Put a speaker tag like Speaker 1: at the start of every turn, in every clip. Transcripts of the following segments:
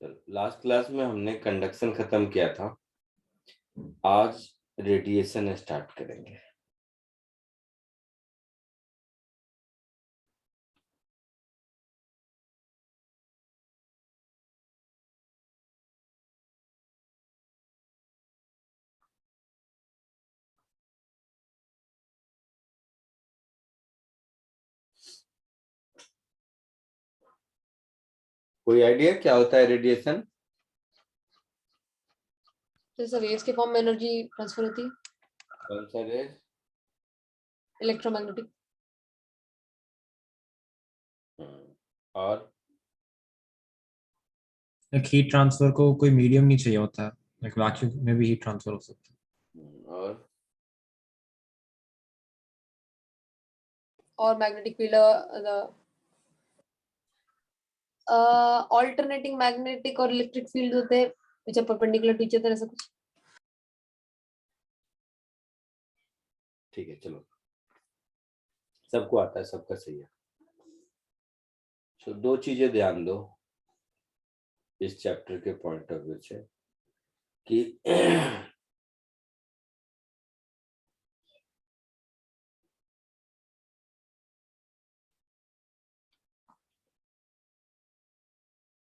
Speaker 1: तो last class में हमने कंडक्शन खत्म किया था, आज रेडिएशन स्टार्ट करेंगे। कोई आइडिया क्या होता है रेडिएशन?
Speaker 2: जैसे वेव्स के फॉर्म में एनर्जी ट्रांसफर होती है।
Speaker 1: कौन सा रेज?
Speaker 2: इलेक्ट्रोमैग्नेटिक।
Speaker 1: और
Speaker 3: हीट ट्रांसफर को कोई मीडियम नहीं चाहिए होता है, लाइक वैक्यूम में भी हीट ट्रांसफर हो सकता है।
Speaker 2: और मैग्नेटिक फील्ड ऑल्टरनेटिंग मैग्नेटिक और इलेक्ट्रिक फील्ड होते हैं which are perpendicular to each other, ऐसा कुछ।
Speaker 1: ठीक है, चलो सबको आता है, सबका सही है। तो दो चीजें ध्यान दो इस चैप्टर के पॉइंट ऑफ व्यू से कि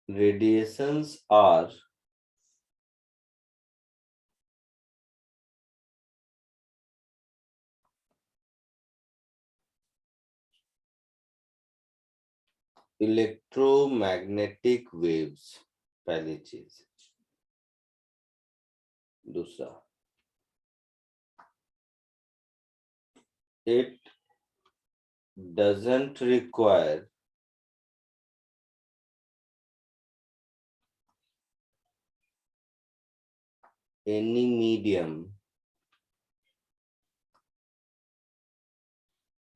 Speaker 1: radiations are इलेक्ट्रोमैग्नेटिक वेव्स, पहली चीज। दूसरा, it doesn't require any medium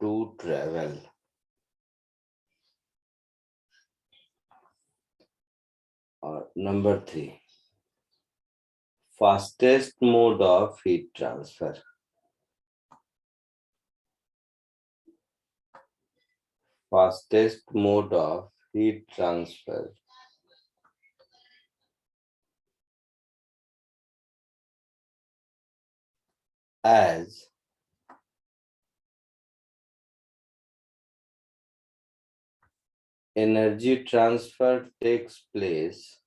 Speaker 1: to travel. और number 3, fastest mode of heat transfer. Fastest mode of heat transfer as energy transfer takes place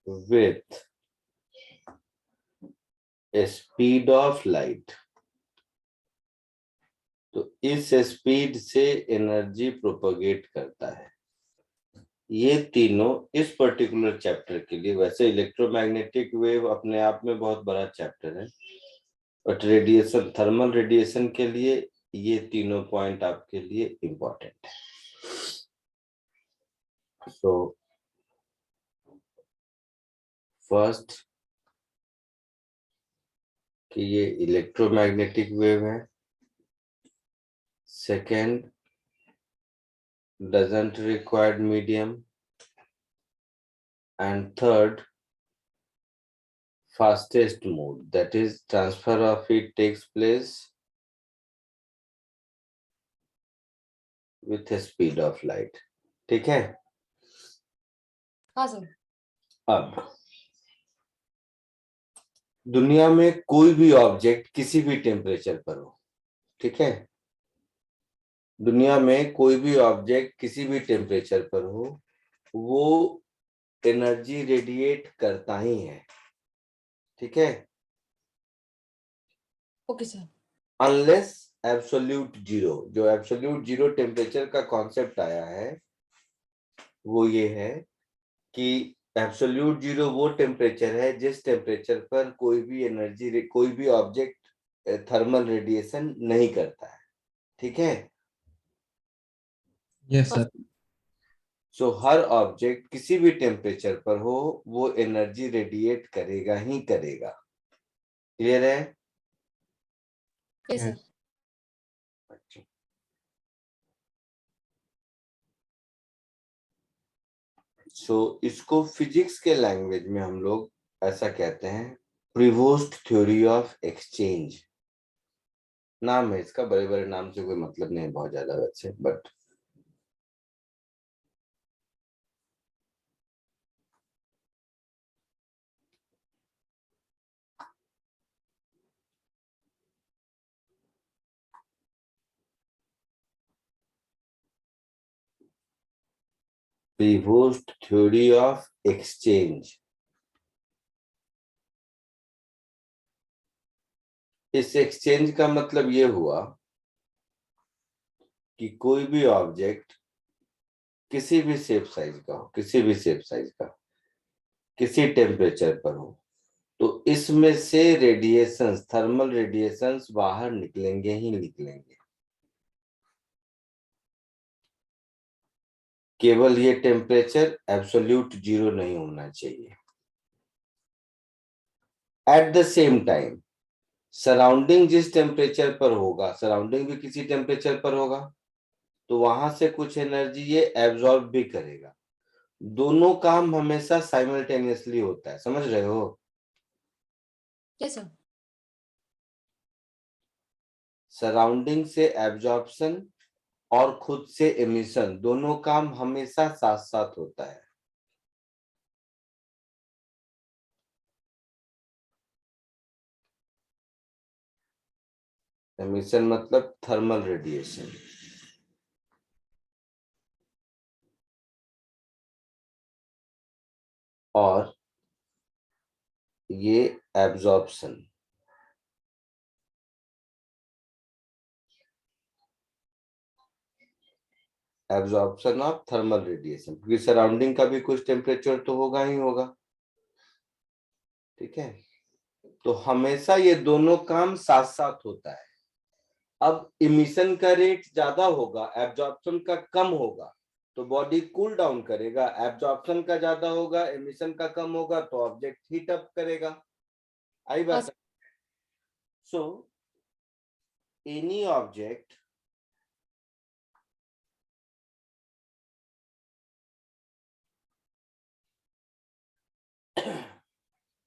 Speaker 1: with a speed of light. तो इस speed से energy propagate करता है। ये तीनों इस particular chapter के लिए, वैसे इलेक्ट्रोमैग्नेटिक वेव अपने आप में बहुत बड़ा चैप्टर है, बट रेडिएशन, थर्मल रेडिएशन के लिए ये तीनों पॉइंट आपके लिए इंपॉर्टेंट है। सो फर्स्ट कि ये इलेक्ट्रोमैग्नेटिक वेव है, second doesn't require medium, and third fastest mode, that is transfer of heat takes place with a speed of light. ठीक है?
Speaker 2: हाँ सर।
Speaker 1: अब दुनिया में कोई भी ऑब्जेक्ट किसी भी टेम्परेचर पर हो, ठीक है, दुनिया में कोई भी ऑब्जेक्ट किसी भी टेम्परेचर पर हो, वो एनर्जी रेडिएट करता ही है, ठीक है,
Speaker 2: okay sir.
Speaker 1: Unless absolute zero. जो एब्सोल्यूट जीरो टेम्परेचर का कॉन्सेप्ट आया है वो ये है कि एब्सोल्यूट जीरो वो टेम्परेचर है जिस टेम्परेचर पर कोई भी एनर्जी, कोई भी ऑब्जेक्ट थर्मल रेडिएशन नहीं करता है, ठीक है।
Speaker 3: Yes sir.
Speaker 1: सो हर ऑब्जेक्ट किसी भी टेम्परेचर पर हो वो एनर्जी रेडिएट करेगा ही करेगा। क्लियर है?
Speaker 2: Yes sir.
Speaker 1: अच्छा, सो इसको फिजिक्स के लैंग्वेज में हम लोग ऐसा कहते हैं, प्रिवोस्ट थ्योरी ऑफ एक्सचेंज। नाम है इसका, बड़े बड़े नाम से कोई मतलब नहीं बहुत ज्यादा वैसे, but Prevost theory of exchange. इस एक्सचेंज का मतलब ये हुआ कि कोई भी ऑब्जेक्ट किसी भी शेप साइज का हो, किसी भी शेप साइज का, किसी टेम्परेचर पर हो, तो इसमें से रेडिएशंस, थर्मल रेडिएशंस बाहर निकलेंगे ही निकलेंगे। केवल ये टेम्परेचर एब्सोल्यूट जीरो नहीं होना चाहिए। At the same time surrounding जिस टेम्परेचर पर होगा, सराउंडिंग भी किसी टेम्परेचर पर होगा, तो वहां से कुछ एनर्जी ये एब्जॉर्ब भी करेगा। दोनों काम हमेशा साइमल्टेनियसली होता है, समझ रहे हो?
Speaker 2: Yes sir.
Speaker 1: सराउंडिंग से एब्जॉर्प्शन और खुद से एमिशन, दोनों काम हमेशा साथ साथ होता है। एमिशन मतलब थर्मल रेडिएशन, और ये absorption. Absorption of thermal radiation, क्योंकि सराउंडिंग का भी कुछ टेम्परेचर तो होगा ही होगा, ठीक है? तो हमेशा ये दोनों काम साथ साथ होता है। अब इमिशन का रेट ज्यादा होगा, एब्जॉर्प्शन का कम होगा, तो बॉडी कूल डाउन करेगा। एब्जॉर्प्शन का ज्यादा होगा, इमिशन का कम होगा, तो ऑब्जेक्ट हीट अप करेगा। आई
Speaker 2: हाँ
Speaker 1: बात? So any object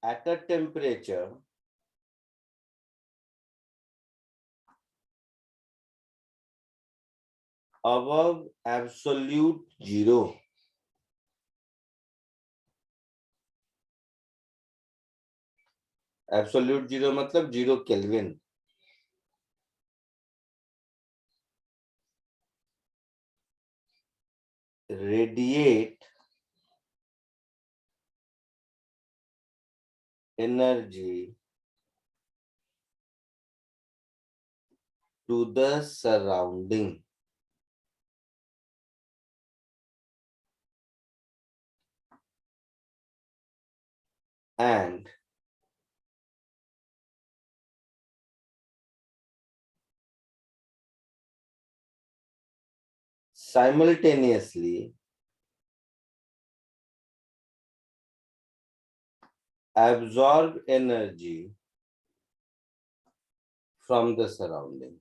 Speaker 1: at a temperature above absolute zero, absolute zero मतलब 0 kelvin, radiate energy to the surrounding. And simultaneously absorb energy from the surrounding।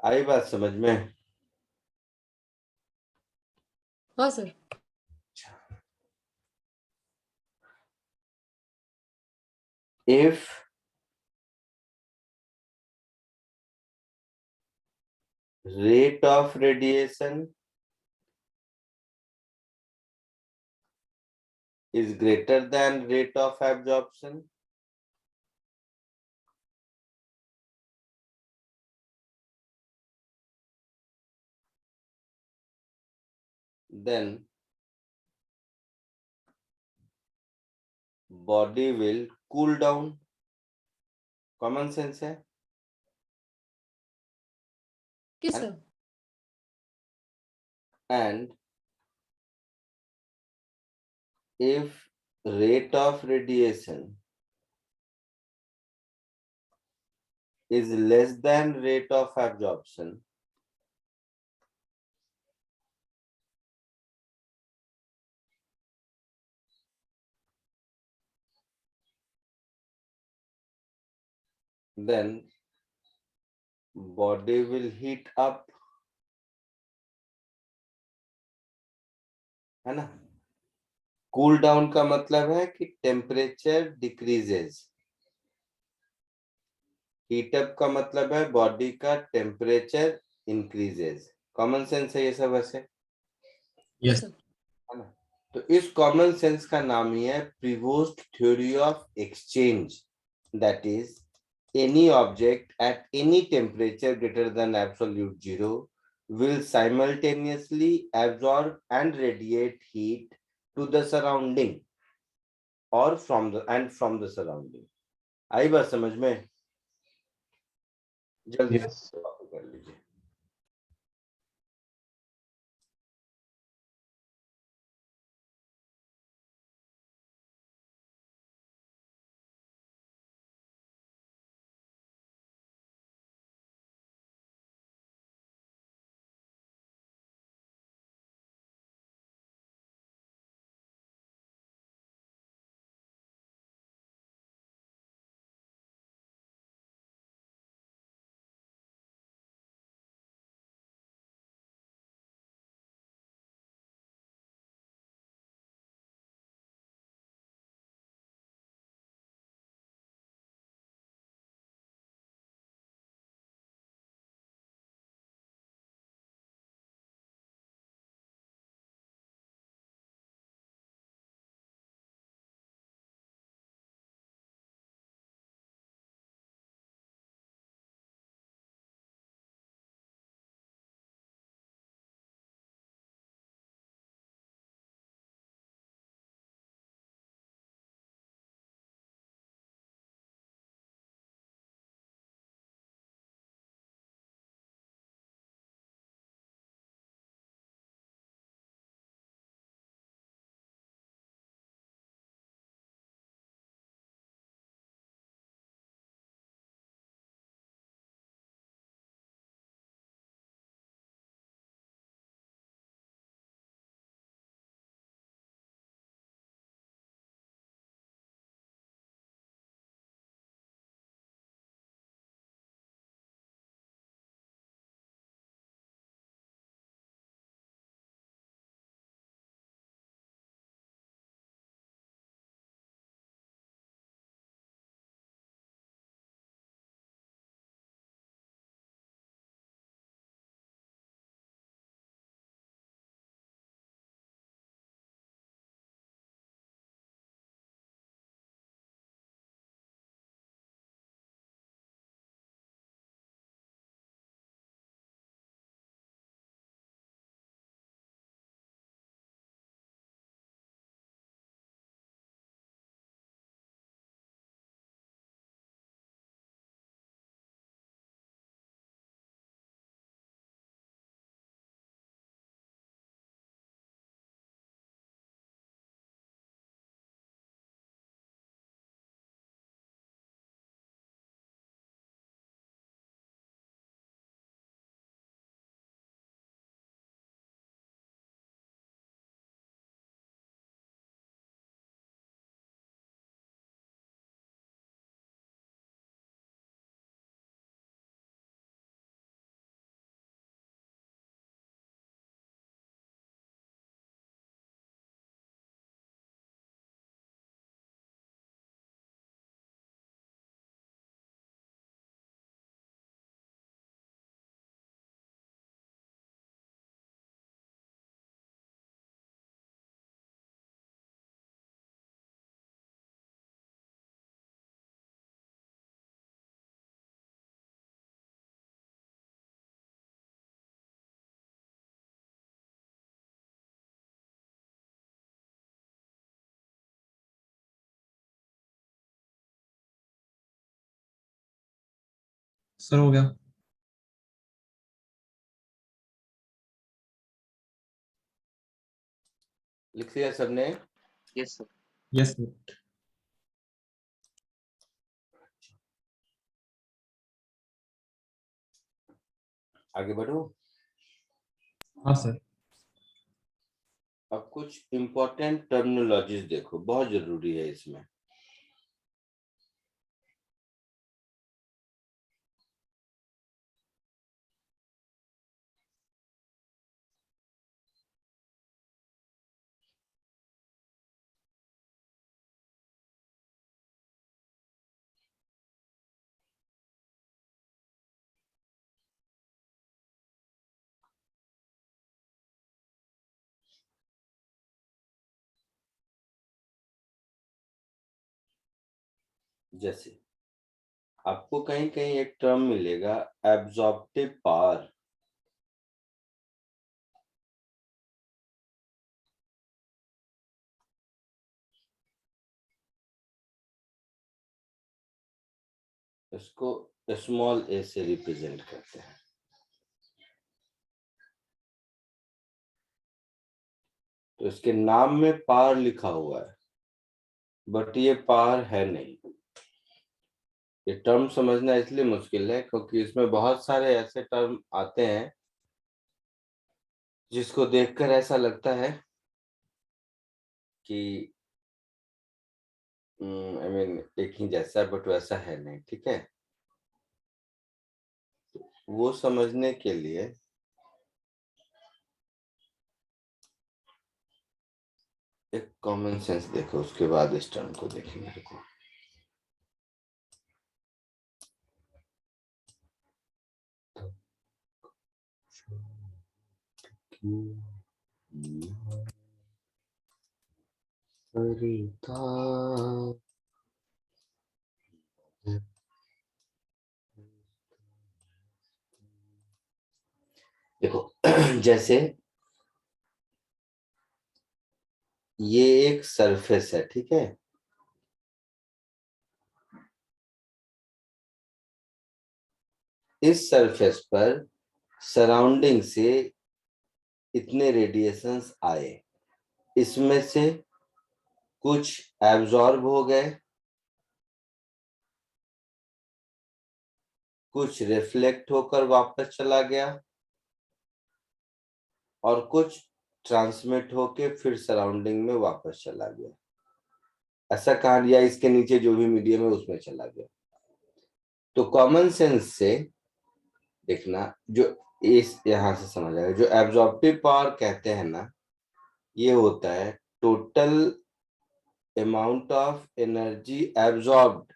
Speaker 1: आई बात समझ में?
Speaker 2: हाँ sir.
Speaker 1: if rate of radiation is greater than rate of absorption, then body will cool down। Common sense है
Speaker 2: yes sir.
Speaker 1: and if rate of radiation is less than rate of absorption, then body will heat up, है ना? Cool down का मतलब है कि temperature decreases, heat up का मतलब है बॉडी का टेम्परेचर इंक्रीजेज। कॉमन सेंस है ये सब वैसे,
Speaker 3: यस।
Speaker 1: है ना? तो इस कॉमन सेंस का नाम ही है Prevost theory of exchange, that is any object at any temperature greater than absolute zero will simultaneously absorb and radiate heat to the surrounding or from the surrounding। आई बात समझ में? जल्दी
Speaker 4: Yes,
Speaker 1: से
Speaker 4: sir.
Speaker 1: कॉपी कर लीजिए।
Speaker 3: Sir हो गया।
Speaker 1: लिख लिया सबने?
Speaker 4: Yes, sir.
Speaker 3: Yes sir.
Speaker 1: आगे बढ़ो।
Speaker 3: हाँ सर।
Speaker 1: अब कुछ इंपॉर्टेंट टर्मिनोलॉजीज देखो, बहुत जरूरी है इसमें। जैसे आपको कहीं कहीं एक टर्म मिलेगा एब्जॉर्प्टिव पावर। इसको स्मॉल ए से रिप्रेजेंट करते हैं। तो इसके नाम में पावर लिखा हुआ है, बट ये पावर है नहीं। ये टर्म समझना इसलिए मुश्किल है क्योंकि इसमें बहुत सारे ऐसे टर्म आते हैं जिसको देखकर ऐसा लगता है कि आई मीन एक ही जैसा है, बट वैसा है नहीं। ठीक है, वो समझने के लिए एक कॉमन सेंस देखो, उसके बाद इस टर्म को देखेंगे। देखो, सरिता देखो जैसे ये एक सरफेस है, ठीक है। इस सरफेस पर सराउंडिंग से इतने रेडिएशंस आए, इसमें से कुछ एब्जॉर्ब हो गए, कुछ रिफ्लेक्ट होकर वापस चला गया, और कुछ ट्रांसमिट होके फिर सराउंडिंग में वापस चला गया। ऐसा कहा, या इसके नीचे जो भी मीडियम है उसमें चला गया। तो कॉमन सेंस से देखना, जो इस यहां से समझ आएगा, जो एब्जॉर्प्टिव पावर कहते हैं ना, ये होता है total amount of energy absorbed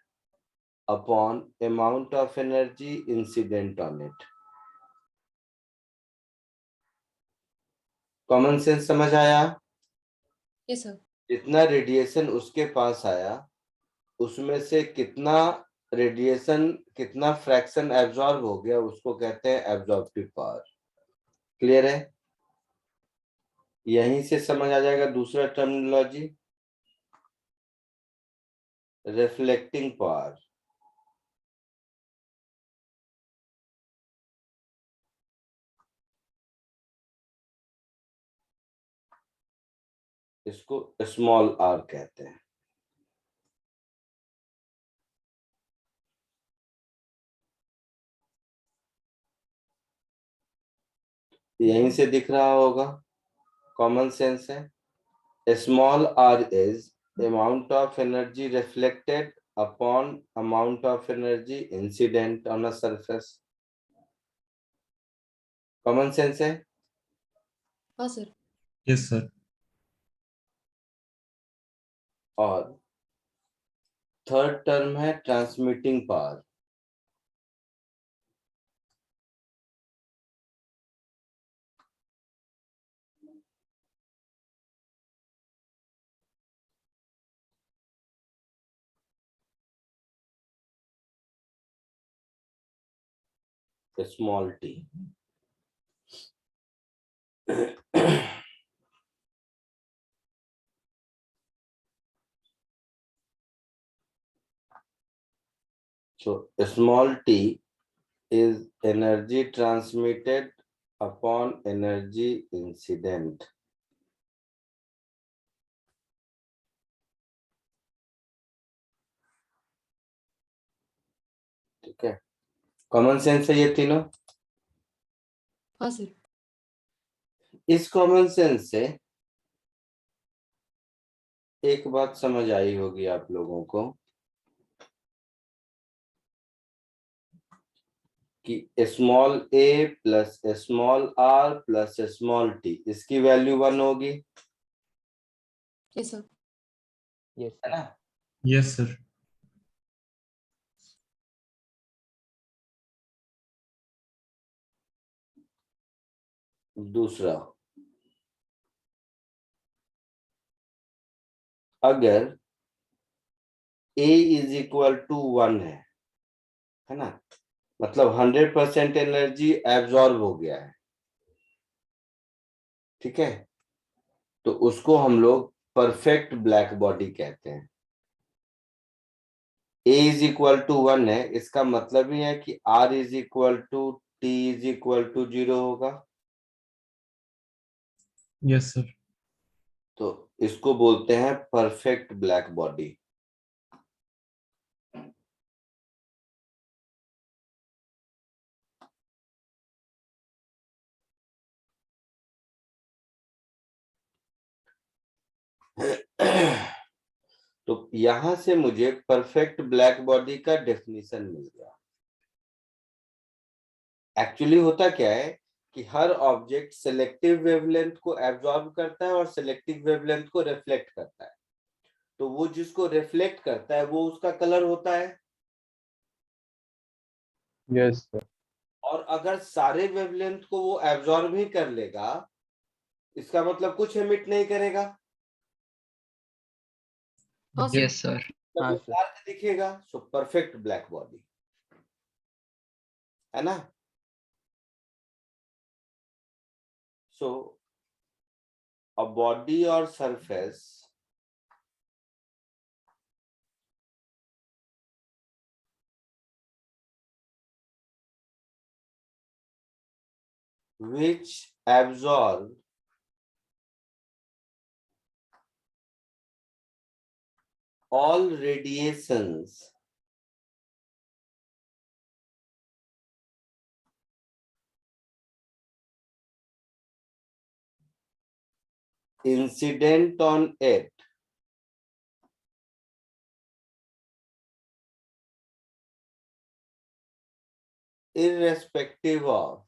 Speaker 1: upon amount of energy incident on it. Common sense समझ आया?
Speaker 2: Yes sir.
Speaker 1: जितना रेडिएशन उसके पास आया, उसमें से कितना रेडिएशन, कितना फ्रैक्शन एब्जॉर्ब हो गया, उसको कहते हैं एब्जॉर्प्टिव पावर। क्लियर है? यहीं से समझ आ जाएगा दूसरा टर्मिनोलॉजी, रिफ्लेक्टिंग पावर। इसको स्मॉल आर कहते हैं। यहीं से दिख रहा होगा, कॉमन सेंस है। Small r is amount of energy reflected upon amount of energy incident on a surface. Common sense है?
Speaker 2: हाँ सर।
Speaker 3: Yes sir.
Speaker 1: और थर्ड टर्म है transmitting power. Small t. So small t is energy transmitted upon energy incident. ठीक है, common sense है ये तीनों।
Speaker 2: हाँ सर।
Speaker 1: इस कॉमन सेंस से एक बात समझ आई होगी आप लोगों को कि small a plus small r plus small t, इसकी वैल्यू 1 होगी,
Speaker 2: यस सर।
Speaker 1: है ना।
Speaker 3: Yes sir.
Speaker 1: दूसरा, अगर A इज इक्वल टू 1 है ना, मतलब 100% एनर्जी एब्जॉर्ब हो गया है, ठीक है, तो उसको हम लोग परफेक्ट ब्लैक बॉडी कहते हैं। A इज इक्वल टू 1 है, इसका मतलब ही है कि R is equal to T is equal to 0 होगा।
Speaker 3: Yes sir.
Speaker 1: तो इसको बोलते हैं परफेक्ट ब्लैक बॉडी। तो यहां से मुझे परफेक्ट ब्लैक बॉडी का डेफिनेशन मिल गया। एक्चुअली होता क्या है कि हर ऑब्जेक्ट सेलेक्टिव वेवलेंथ को एब्जॉर्ब करता है और सेलेक्टिव वेवलेंथ को रिफ्लेक्ट करता है। तो वो जिसको रिफ्लेक्ट करता है वो उसका कलर होता है।
Speaker 4: Yes sir.
Speaker 1: और अगर सारे वेवलेंथ को वो एब्जॉर्ब ही कर लेगा, इसका मतलब कुछ एमिट नहीं करेगा,
Speaker 2: हाँ सर।
Speaker 4: Yes sir.
Speaker 1: तब
Speaker 4: हाँ
Speaker 1: वो
Speaker 4: सर।
Speaker 1: डार्क दिखेगा। सो परफेक्ट ब्लैक बॉडी है ना। सो अ बॉडी और surface which absorb all radiations incident on it irrespective of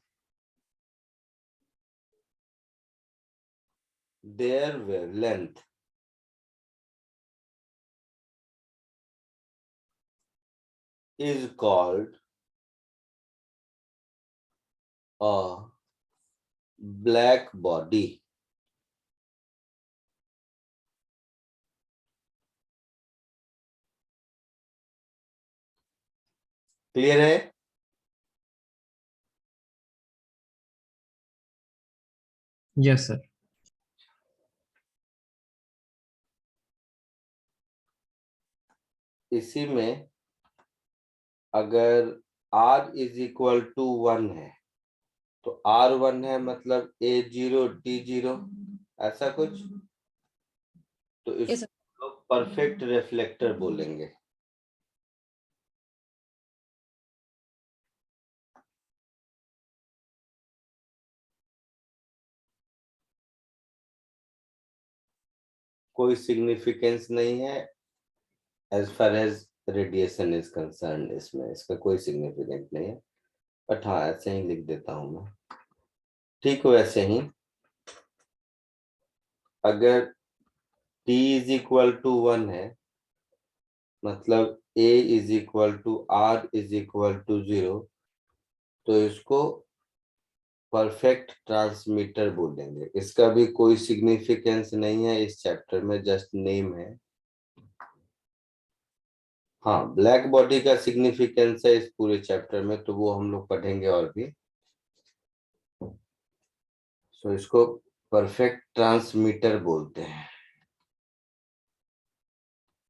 Speaker 1: their wavelength is called a black body. Clear है?
Speaker 3: Yes sir.
Speaker 1: इसी में अगर R इज इक्वल टू 1 है तो R1 है मतलब A0 D0 ऐसा कुछ, तो
Speaker 2: Yes, sir.
Speaker 1: इसको परफेक्ट रिफ्लेक्टर बोलेंगे। कोई सिग्निफिकेंस नहीं है as far as radiation is concerned, इसमें इसका कोई सिग्निफिकेंस नहीं है, बट हाँ ऐसे ही लिख देता हूं मैं। ठीक, वैसे ही अगर T इज इक्वल टू 1 है मतलब A is equal to R is equal to 0, तो इसको परफेक्ट ट्रांसमीटर बोलेंगे। इसका भी कोई सिग्निफिकेंस नहीं है इस चैप्टर में, जस्ट नेम है। हाँ, ब्लैक बॉडी का सिग्निफिकेंस है इस पूरे चैप्टर में, तो वो हम लोग पढ़ेंगे और भी। सो इसको परफेक्ट ट्रांसमीटर बोलते हैं,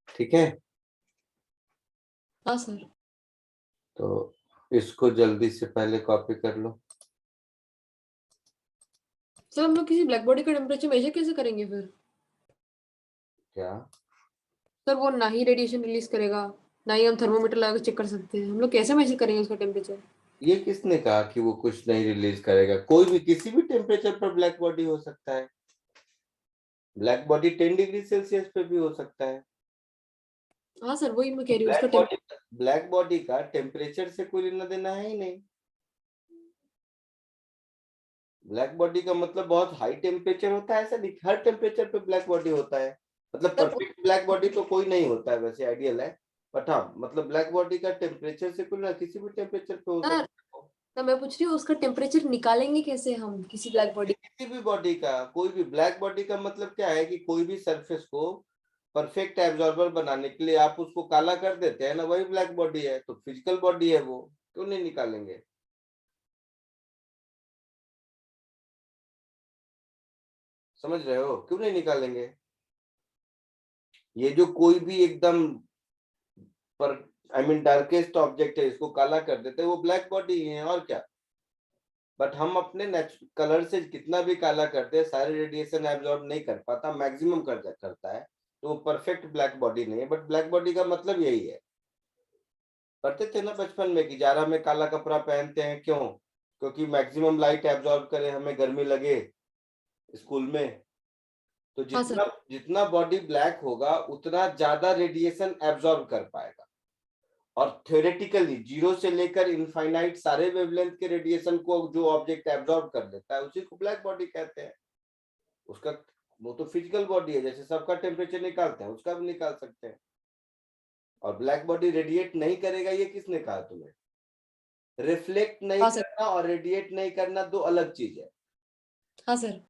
Speaker 1: ठीक है।
Speaker 2: हाँ सर।
Speaker 1: तो इसको जल्दी से पहले कॉपी कर लो।
Speaker 2: सर हम लोग किसी ब्लैक बॉडी का टेम्परेचर मेजर कैसे करेंगे फिर?
Speaker 1: क्या?
Speaker 2: सर वो ना ही रेडिएशन रिलीज करेगा, ना ही हम थर्मोमीटर लगा के चेक कर सकते हैं, हम लोग कैसे मेजर करेंगे उसका टेम्परेचर?
Speaker 1: ये किसने कहा कि वो कुछ नहीं रिलीज करेगा? कोई भी किसी भी टेम्परेचर पर ब्लैक बॉडी हो सकता है। ब्लैक बॉडी 10 डिग्री सेल्सियस पे भी हो सकता है।
Speaker 2: हाँ सर, वही मैं कह रही हूँ उसका
Speaker 1: ब्लैक बॉडी का टेम्परेचर से कोई लेना देना है ही नहीं। ब्लैक बॉडी का मतलब बहुत हाई टेम्परेचर होता है ऐसा नहीं, हर टेम्परेचर पे ब्लैक बॉडी होता है। मतलब
Speaker 2: सर
Speaker 1: परफेक्ट ब्लैक बॉडी तो कोई नहीं होता है, वैसे आइडियल है, बट हाँ मतलब ब्लैक बॉडी का टेम्परेचर से कोई ना किसी भी टेम्परेचर पे हो सकता
Speaker 2: सर
Speaker 1: है।
Speaker 2: तो मैं पूछ रही हूँ उसका टेम्परेचर निकालेंगे कैसे हम किसी ब्लैक बॉडी?
Speaker 1: किसी भी बॉडी का, कोई भी ब्लैक बॉडी का मतलब क्या है कि कोई भी सरफेस को परफेक्ट एब्जॉर्बर बनाने के लिए आप उसको काला कर देते हैं ना, वही ब्लैक बॉडी है, तो फिजिकल बॉडी है वो, क्यों नहीं निकालेंगे? समझ रहे हो, क्यों नहीं निकालेंगे? ये जो कोई भी एकदम पर आई मीन डार्केस्ट ऑब्जेक्ट है, इसको काला कर देते हैं, वो ब्लैक बॉडी ही है और क्या। बट हम अपने कलर से कितना भी काला करते हैं, सारे रेडिएशन एब्जॉर्ब नहीं कर पाता, मैक्सिमम करता है, तो वो परफेक्ट ब्लैक बॉडी नहीं है। बट ब्लैक बॉडी का मतलब यही है। करते थे ना बचपन में कि जाड़ा में काला कपड़ा पहनते हैं, क्यों? क्योंकि मैक्सिमम लाइट एब्जॉर्ब करे, हमें गर्मी लगे स्कूल में। तो
Speaker 2: हाँ सर।
Speaker 1: जितना जितना बॉडी ब्लैक होगा उतना ज्यादा रेडिएशन एब्जॉर्ब कर पाएगा। और थ्योरेटिकली 0 से लेकर इनफाइनाइट सारे वेवलेंथ के रेडिएशन को जो ऑब्जेक्ट एब्जॉर्ब कर लेता है उसी को ब्लैक बॉडी कहते हैं। उसका वो तो फिजिकल बॉडी है, जैसे सबका टेम्परेचर निकालते हैं उसका भी निकाल सकते हैं। और ब्लैक बॉडी रेडिएट नहीं करेगा, ये किसने कहा तुम्हें? रिफ्लेक्ट नहीं
Speaker 2: हाँ सर।
Speaker 1: करना और रेडिएट नहीं करना दो अलग चीज है।
Speaker 2: हाँ सर।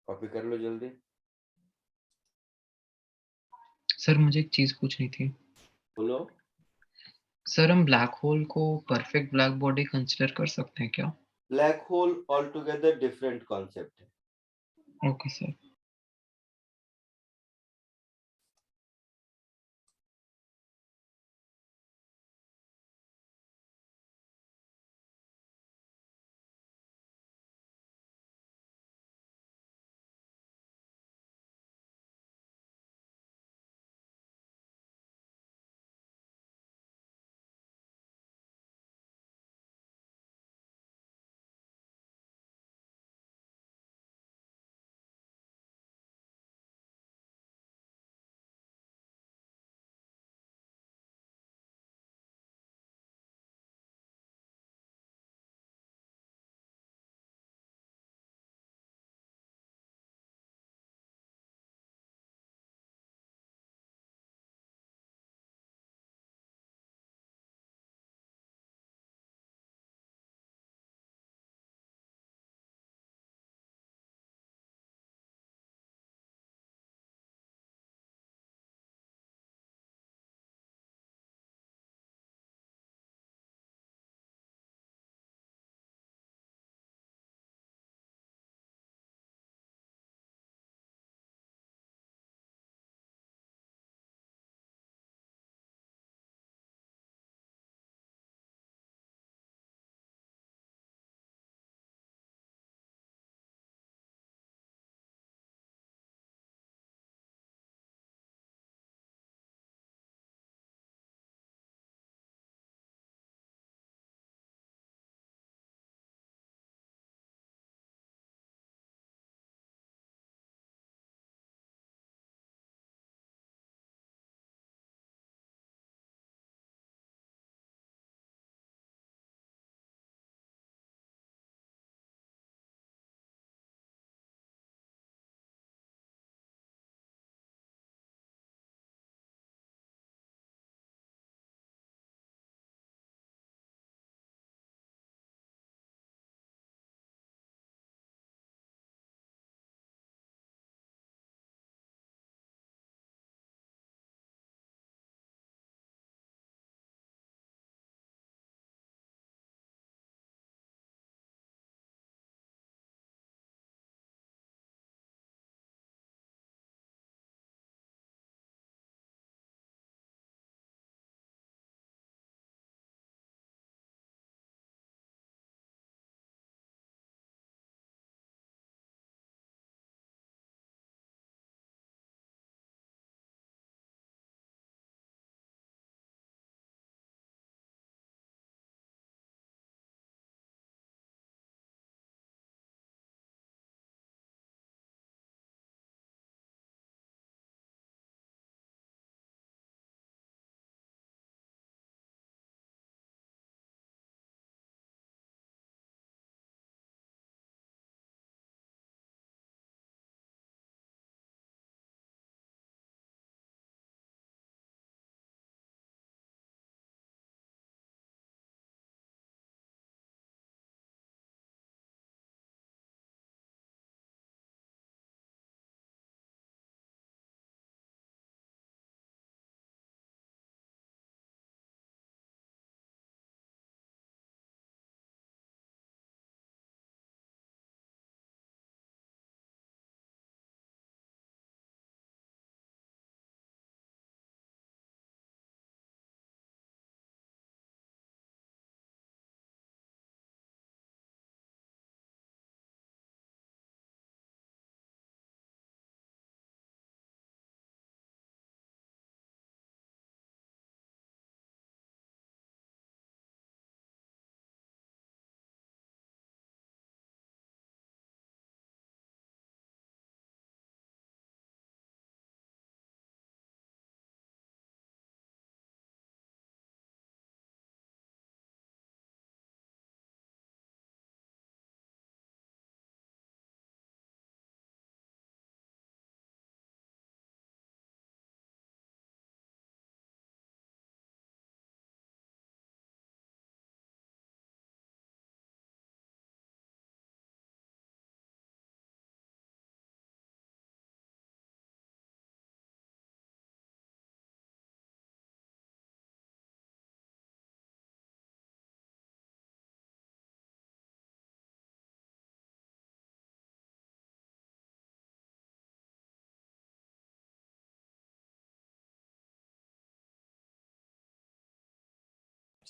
Speaker 1: कॉपी कर लो जल्दी।
Speaker 4: सर मुझे एक चीज पूछनी थी।
Speaker 1: बोलो।
Speaker 4: सर हम ब्लैक होल को परफेक्ट ब्लैक बॉडी कंसिडर कर सकते हैं क्या?
Speaker 1: Black hole all together different concept है।
Speaker 4: Okay sir.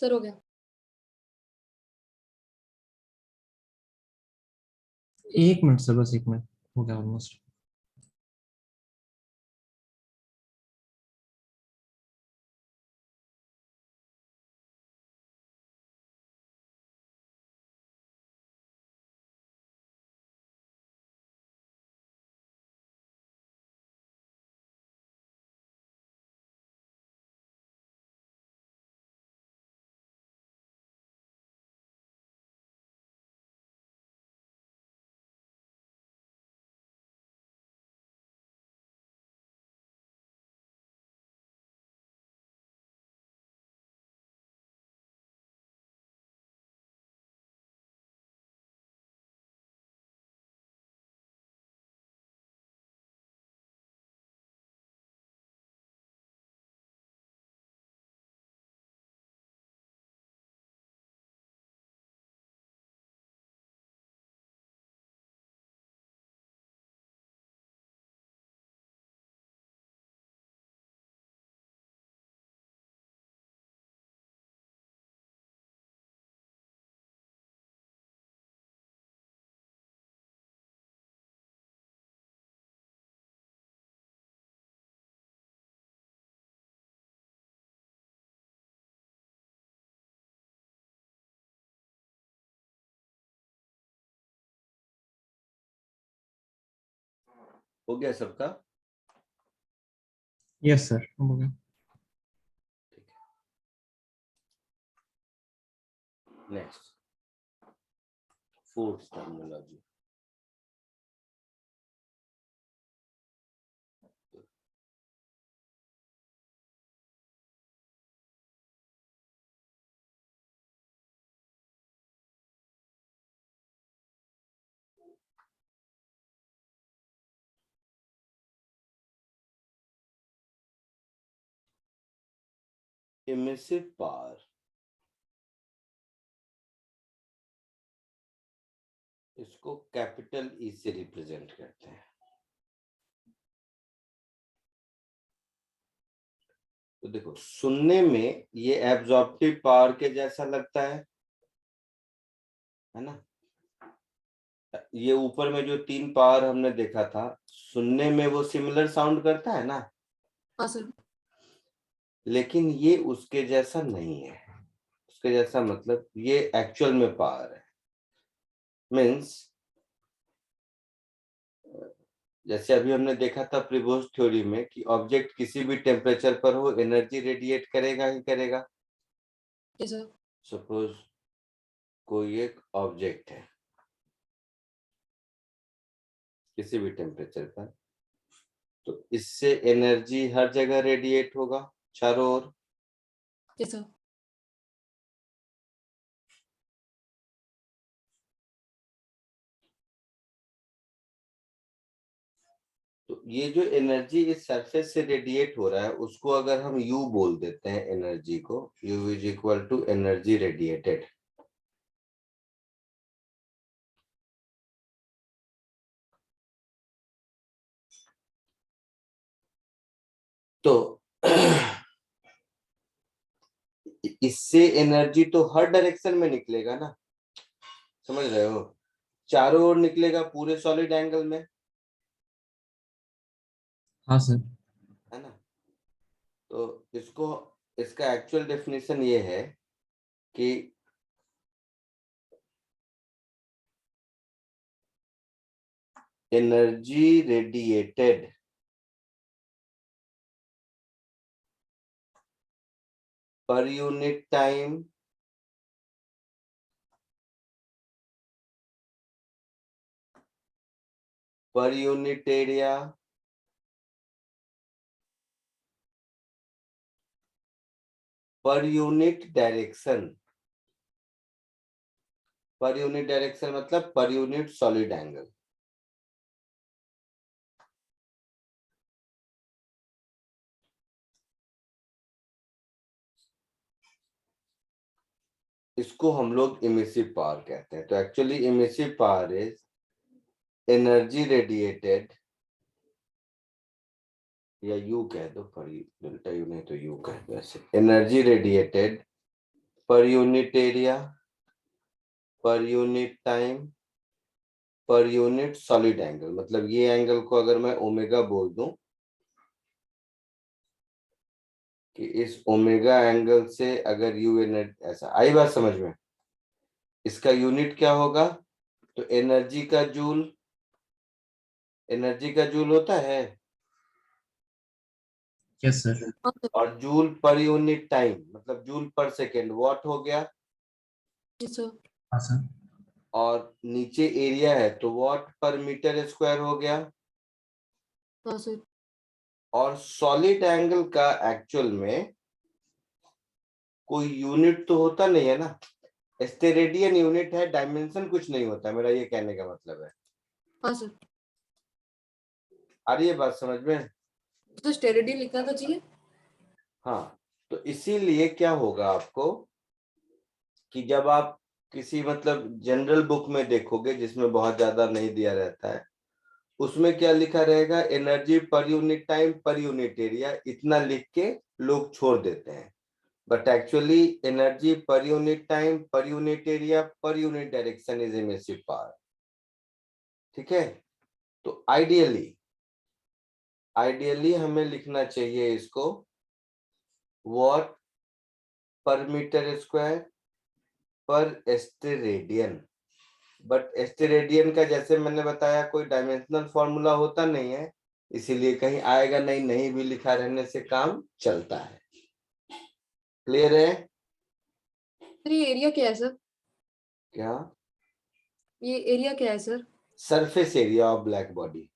Speaker 2: सर हो गया।
Speaker 3: एक मिनट सर, बस एक मिनट, हो गया ऑलमोस्ट।
Speaker 1: हो गया सबका?
Speaker 3: यस सर, हो गया।
Speaker 1: Next, fourth terminology. Emissive power, इसको कैपिटल ई से रिप्रेजेंट करते हैं। तो देखो, सुनने में ये एब्जॉर्प्टिव पावर के जैसा लगता है ना? ये ऊपर में जो 3 पावर हमने देखा था, सुनने में वो सिमिलर साउंड करता है ना?
Speaker 2: हाँ सर।
Speaker 1: लेकिन ये उसके जैसा नहीं है। उसके जैसा मतलब ये एक्चुअल में पावर है। मीन्स जैसे अभी हमने देखा था प्रीवोस्ट थ्योरी में कि ऑब्जेक्ट किसी भी टेम्परेचर पर हो, एनर्जी रेडिएट करेगा ही करेगा।
Speaker 2: Yes sir.
Speaker 1: सपोज कोई एक ऑब्जेक्ट है किसी भी टेम्परेचर पर, तो इससे एनर्जी हर जगह रेडिएट होगा चारों ओर।
Speaker 2: Yes sir.
Speaker 1: तो ये जो एनर्जी इस सरफेस से रेडिएट हो रहा है, उसको अगर हम यू बोल देते हैं, एनर्जी को, U is equal to energy radiated. तो इससे एनर्जी तो हर डायरेक्शन में निकलेगा ना, समझ रहे हो? चारों ओर निकलेगा पूरे सॉलिड एंगल में,
Speaker 3: हाँ सर।
Speaker 1: है ना? तो इसको, इसका एक्चुअल डेफिनेशन ये है कि energy radiated per unit time per unit area per unit direction. Per unit direction मतलब पर यूनिट सॉलिड एंगल। इसको हम लोग इमिसिव पावर कहते हैं। तो actually emissive power is energy radiated, या यू कह दो, पर डेल्टा यू नहीं तो यू कह दो, ऐसे energy radiated per unit area, per unit time, per unit solid angle. मतलब ये एंगल को अगर मैं ओमेगा बोल दूं कि इस ओमेगा एंगल से अगर यू एनर्जी, ऐसा आई बात समझ में? इसका यूनिट क्या होगा? तो एनर्जी का जूल, एनर्जी का जूल होता है,
Speaker 3: यस सर।
Speaker 2: हाँ सर।
Speaker 1: और जूल पर यूनिट टाइम मतलब जूल पर सेकेंड वॉट हो गया,
Speaker 2: यस सर।
Speaker 3: हाँ सर।
Speaker 1: और नीचे एरिया है तो वॉट पर मीटर स्क्वायर हो गया।
Speaker 2: हाँ सर।
Speaker 1: और सॉलिड एंगल का एक्चुअल में कोई यूनिट तो होता नहीं है ना, स्टेरेडियन यूनिट है, डायमेंशन कुछ नहीं होता, मेरा ये कहने का मतलब है।
Speaker 2: हाँ सर।
Speaker 1: आ रही है बात समझ में?
Speaker 2: तो स्टेरेडियन लिखना तो चाहिए।
Speaker 1: हाँ, तो इसीलिए क्या होगा आपको कि जब आप किसी मतलब जनरल बुक में देखोगे जिसमें बहुत ज्यादा नहीं दिया रहता है, उसमें क्या लिखा रहेगा, energy per unit time per unit area, इतना लिख के लोग छोड़ देते हैं। But actually energy per unit time per unit area per unit direction is emissive power. ठीक है, तो आइडियली हमें लिखना चाहिए इसको वॉट पर मीटर स्क्वायर पर स्टेरेडियन। बट स्टेरेडियन का जैसे मैंने बताया कोई डायमेंशनल फॉर्मूला होता नहीं है, इसीलिए कहीं आएगा नहीं, नहीं भी लिखा रहने से काम चलता है। क्लियर है?
Speaker 2: सर ये एरिया क्या है सर?
Speaker 1: क्या?
Speaker 2: ये एरिया क्या है sir?
Speaker 1: Surface area of black body.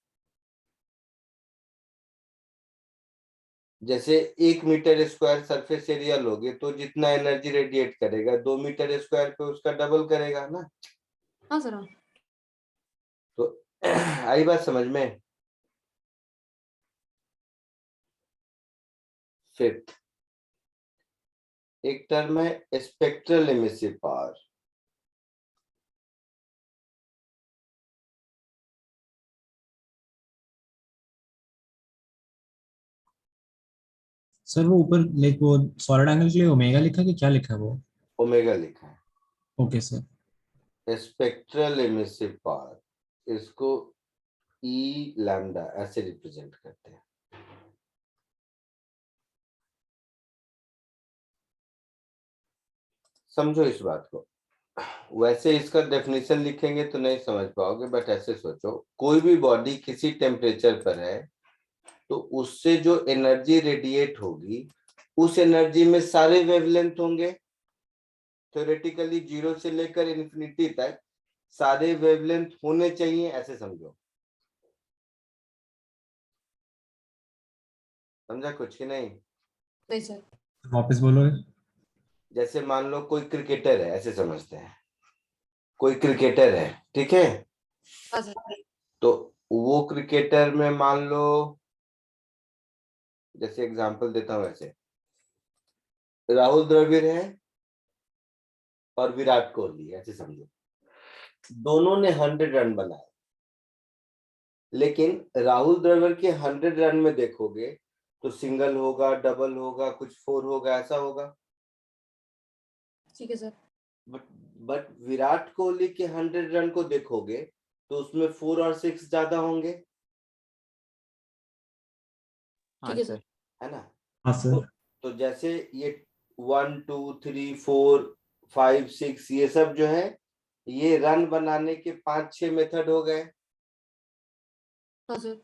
Speaker 1: जैसे 1 मीटर स्क्वायर सरफेस एरिया लोगे तो जितना एनर्जी रेडिएट करेगा 2 मीटर स्क्वायर पे उसका डबल करेगा ना।
Speaker 2: हाँ सर। हाँ
Speaker 1: तो आई बात समझ में? फिफ्थ एक टर्म है स्पेक्ट्रल एमिसिव पावर।
Speaker 3: सर वो ऊपर लाइक वो सॉलिड एंगल के लिए ओमेगा लिखा है कि क्या लिखा है वो?
Speaker 1: ओमेगा लिखा है।
Speaker 3: Okay sir.
Speaker 1: Spectral emissive power, इसको ई लैम्डा ऐसे रिप्रेजेंट करते हैं। समझो इस बात को। वैसे इसका डेफिनेशन लिखेंगे तो नहीं समझ पाओगे, बट ऐसे सोचो, कोई भी बॉडी किसी टेम्परेचर पर है तो उससे जो एनर्जी रेडिएट होगी उस एनर्जी में सारे वेवलेंथ होंगे। थ्योरेटिकली 0 से लेकर इन्फिनिटी तक सारे वेवलेंथ होने चाहिए, ऐसे समझो। समझा कुछ कि नहीं?
Speaker 2: नहीं सर।
Speaker 3: वापस बोलो।
Speaker 1: जैसे मान लो कोई क्रिकेटर है, ऐसे समझते हैं, कोई क्रिकेटर है, ठीक है?
Speaker 2: हाँ सर।
Speaker 1: तो वो क्रिकेटर में मान लो, जैसे एग्जांपल देता हूं, ऐसे राहुल द्रविड़ है और विराट कोहली, ऐसे समझो। दोनों ने 100 रन बनाए, लेकिन राहुल द्रविड़ के 100 रन में देखोगे तो सिंगल होगा, डबल होगा, कुछ 4 होगा, ऐसा होगा।
Speaker 2: ठीक है sir.
Speaker 1: But but Virat Kohli के 100 रन को देखोगे तो उसमें 4 और 6 ज्यादा होंगे,
Speaker 2: ठीक है सर।
Speaker 1: है ना?
Speaker 3: हाँ
Speaker 1: तो,
Speaker 3: सर।
Speaker 1: तो जैसे ये 1 2 3 4 5 6 ये सब जो है, ये रन बनाने के 5-6 मेथड हो गए।
Speaker 2: हाँ सर।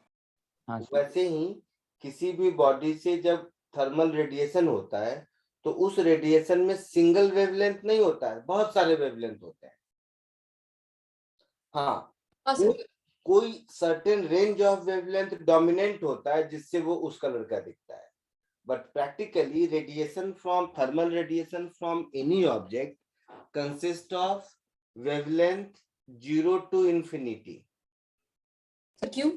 Speaker 1: वैसे ही किसी भी बॉडी से जब थर्मल रेडिएशन होता है तो उस रेडिएशन में सिंगल वेवलेंथ नहीं होता है, बहुत सारे वेवलेंथ होते हैं। हाँ,
Speaker 2: हाँ
Speaker 1: कोई
Speaker 2: सर।
Speaker 1: कोई certain range of wavelength dominant होता है जिससे वो उस कलर का दिखता है। But practically radiation from thermal radiation from any object consist of wavelength 0 to infinity।
Speaker 2: Sir क्यों?